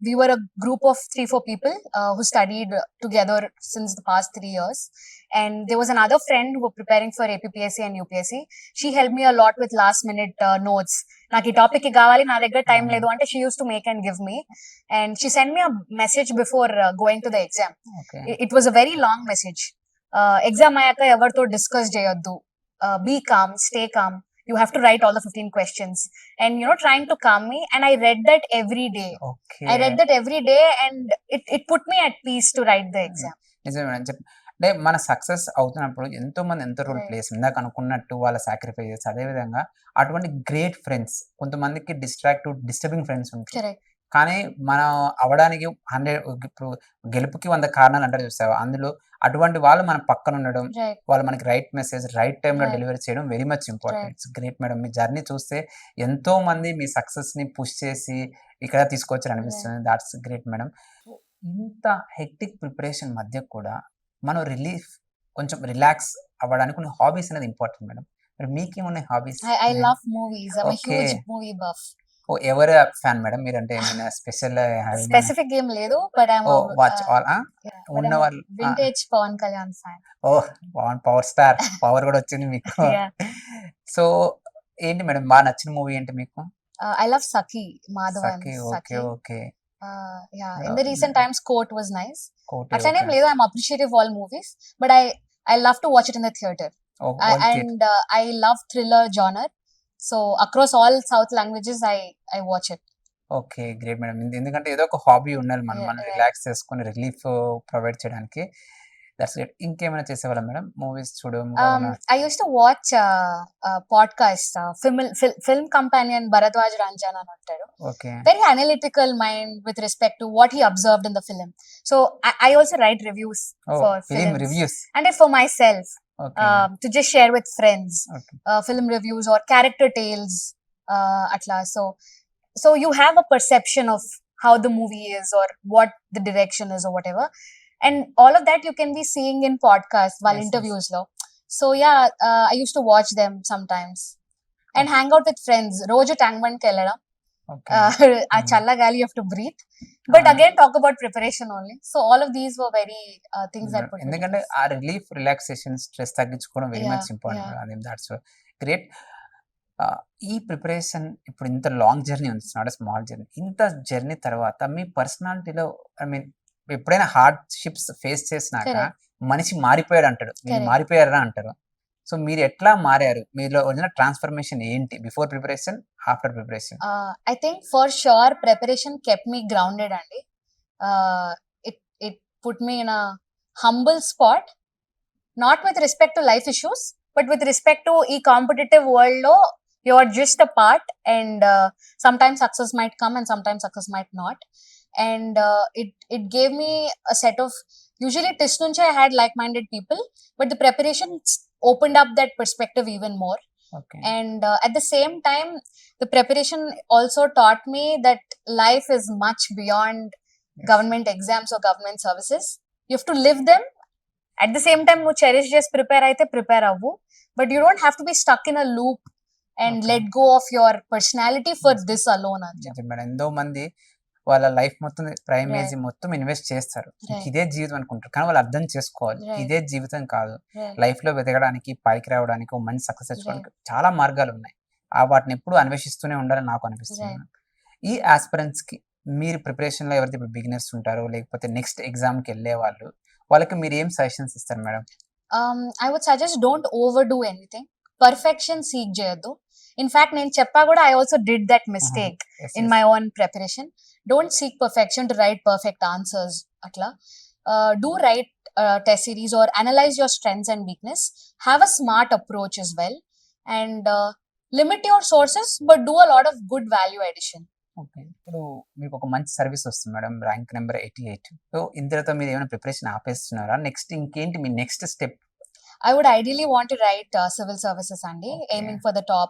We were a group of 3-4 people who studied together since the past 3 years. And there was another friend who was preparing for APPSC and UPSC. She helped me a lot with last minute notes. నాకు ఈ topic కావాలి, నా దగ్గర time లేదు అంటే she used to make and give me. And she sent me a message before going to the exam. Okay. It was a very long message. Exam అయ్యాక ఎవరితో discuss చేయొద్దు, be calm, stay calm, you have to write all the 15 questions, and you know, trying to calm me. And I read that every day. Okay. I read that every day and it put me at peace to write the exam. నిజమే madam. అంటే మన success అవుతున్నప్పుడు ఎంతో మంది ఎంతో role Right. Place ఇందాక అనుకున్నట్టు వాళ్ళ సాక్రిఫైజెస్, అదే విధంగా అటువంటి గ్రేట్ ఫ్రెండ్స్, కొంతమందికి డిస్టర్బింగ్ ఫ్రెండ్స్ ఉంటారు. Correct. కానీ మనం అవ్వడానికి 100 ఇప్పుడు గెలుపుకి 100 కారణాలు అంటారు చూసావా? అందులో అటువంటి వాళ్ళు మన పక్కన ఉండడం, Right. వాళ్ళు మనకి రైట్ మెసేజ్ రైట్ టైమ్‌లో Right. డెలివరీ చేయడం very much important. Right. It's great madam. Me journey చూస్తే ఎంతో మంది మీ సక్సెస్‌ని పుష్ చేసి ఇక్కడ తీసుకొచ్చారు అనిపిస్తుంది. That's great madam. ఇంత హెక్టిక్ ప్రిపరేషన్ మధ్య కూడా మనం కొంచెం రిలాక్స్ అవ్వడానికి కొన్ని హాబీస్ అనేది ఇంపార్టెంట్ మేడం. మరి మీకేమున్నాయి hobbies? I love movies. I'm a Okay. huge movie buff. Oh! ఎవరు ఫ్యాన్ మేడం మీరంటే? ఏమైనా స్పెషల్ Specific game లేదు, but I'm oh! Watch all yeah, but ఉన్న I'm a వాళ్ళు vintage Pawan Kalyan fan. ఓహ్! Power star power కూడా వచ్చింది మీకు. Yeah. So ఏంటి మేడం బాగా నచ్చిన మూవీ ఏంటి మీకు? I love Saki, Madhavan. Sakhi. Okay. Saki. Okay. Yeah, in the recent times, Court was nice. కోటి అట్లనే లేదు, I'm appreciative of all movies, but I love to watch it in the theater. And I love thriller genre. So across all South languages, I watch it. Okay, great madam. ఎందుకంటే ఏదో ఒక hobby ఉండాలి, మనం Yeah, మనం right. Relax చేసుకొని relief provide చేయడానికి. That's great. ఇంకేమైనా చేసేవాళ్ళం మేడం మూవీస్ చూడడం కాకుండా? I used to watch podcast, film companion Bharadwaj Ranjan అని ఉంటాడు. Okay, Very analytical mind with respect to what he observed in the film. So I also write reviews for film films. Reviews. And for myself, okay, to just share with friends, okay, film reviews or character tales, atla. So you have a perception of how the movie is or what the direction is or whatever, and all of that you can be seeing in podcasts while Yes, interviews lo. So yeah, I used to watch them sometimes and Okay. hang out with friends. Roju Tangman ki elladam, okay. a challa gali you have to breathe, but Ah. again talk about preparation only. So all of these were very things that put me to ఎందుకంటే peace. ఆ relief, relaxation, stress తగ్గించుకోవడం very Yeah, much important. yeah. అది that's great. ఈ preparation ఇప్పుడు ఇంత long journey ఉంది, not small journey. ఇంత journey తర్వాత మీ పర్సనాలిటీలో, ఐ మీన్, ఎప్పుడైనా హార్డ్షిప్స్ ఫేస్ చేసినాక Correct. మనిషి మారిపోయాడు అంటాడు, మీరు Correct. మారిపోయారా అంటారు. సో మీరు ఎట్లా మారారు? మీలో వచ్చిన ట్రాన్స్ఫర్మేషన్ ఏంటి? Before preparation, after preparation? I think for sure preparation kept me grounded, Andy. It put me in a humble spot, not with respect to life issues, but with respect to e competitive world lo you're just a part, and sometimes success might come and sometimes success might not. And it gave me a set of, usually test nunchi I had like-minded people, but the preparation opened up that perspective even more. Okay, And at the same time, the preparation also taught me that life is much beyond government exams or government services. You have to live them. At the same time, you cherish just prepare aithe prepare avvu, but you don't have to be stuck in a loop and Okay. let go of your personality for this alone. Anja. Madam, ఎంతో మంది వాళ్ళ life మొత్తం, prime age Right. మొత్తం invest చేస్తారు, Right. ఇదే జీవితం అనుకుంటారు. కానీ వాళ్ళు అర్థం చేసుకోవాలి, Right. ఇదే జీవితం కాదు. Right. లైఫ్ లో వెతకడానికి, పైకి రావడానికి, ఒక మంచి సక్సెస్ తెచ్చుకోవడానికి చాలా మార్గాలు ఉన్నాయి. వాటిని ఎప్పుడు అన్వేషిస్తూనే ఉండాలని నాకు అనిపిస్తుంది. Right. ఈ ఆస్పిరెంట్స్ కి మీరు ప్రిపరేషన్ లో ఎవరైతే ఇప్పుడు బిగినర్స్ ఉంటారో, లేకపోతే నెక్స్ట్ ఎగ్జామ్ కి వెళ్ళే వాళ్ళకి మీరు ఏం సజెషన్స్ ఇస్తారు madam? I would suggest don't overdo anything. Perfection seek cheyaddu. In fact, నేను చెప్పా కూడా I also did that mistake Yes, in yes. my own preparation. Don't seek perfection to write perfect answers. Atla. Do write test series or analyze your strengths and weakness. Have a smart approach as well, and limit your sources, but do a lot of good value addition. Okay, ఇప్పుడు మీకు ఒక మంచి service వస్తుంది madam, rank number 88. So ఇంతలో మీరు ఏమైనా preparation ఆపేస్తున్నారా? Next ఇంకేంటి మీ next step? I would ideally want to write civil services, Andy, Okay. aiming for the top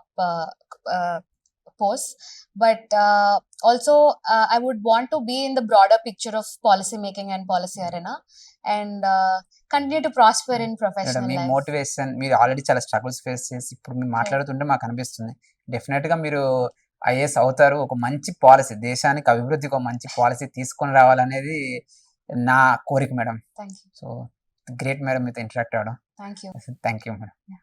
posts. But also, I would want to be in the broader picture of policy making and policy arena, and continue to prosper in professional me life. Motivation, మీరు already చాలా struggles face చేసి ఇప్పుడు మీరు మాట్లాడుతుంటే మాకు అనిపిస్తుంది definite గా మీరు ఐఏఎస్ అవుతారు. ఒక మంచి పాలసీ, దేశానికి అభివృద్ధికి ఒక మంచి పాలసీ తీసుకొని రావాలనేది నా కోరిక madam. Thank you. So great madam, మీతో ఇంటరాక్ట్ అవ్వడం. Thank you. Thank you madam. Yeah.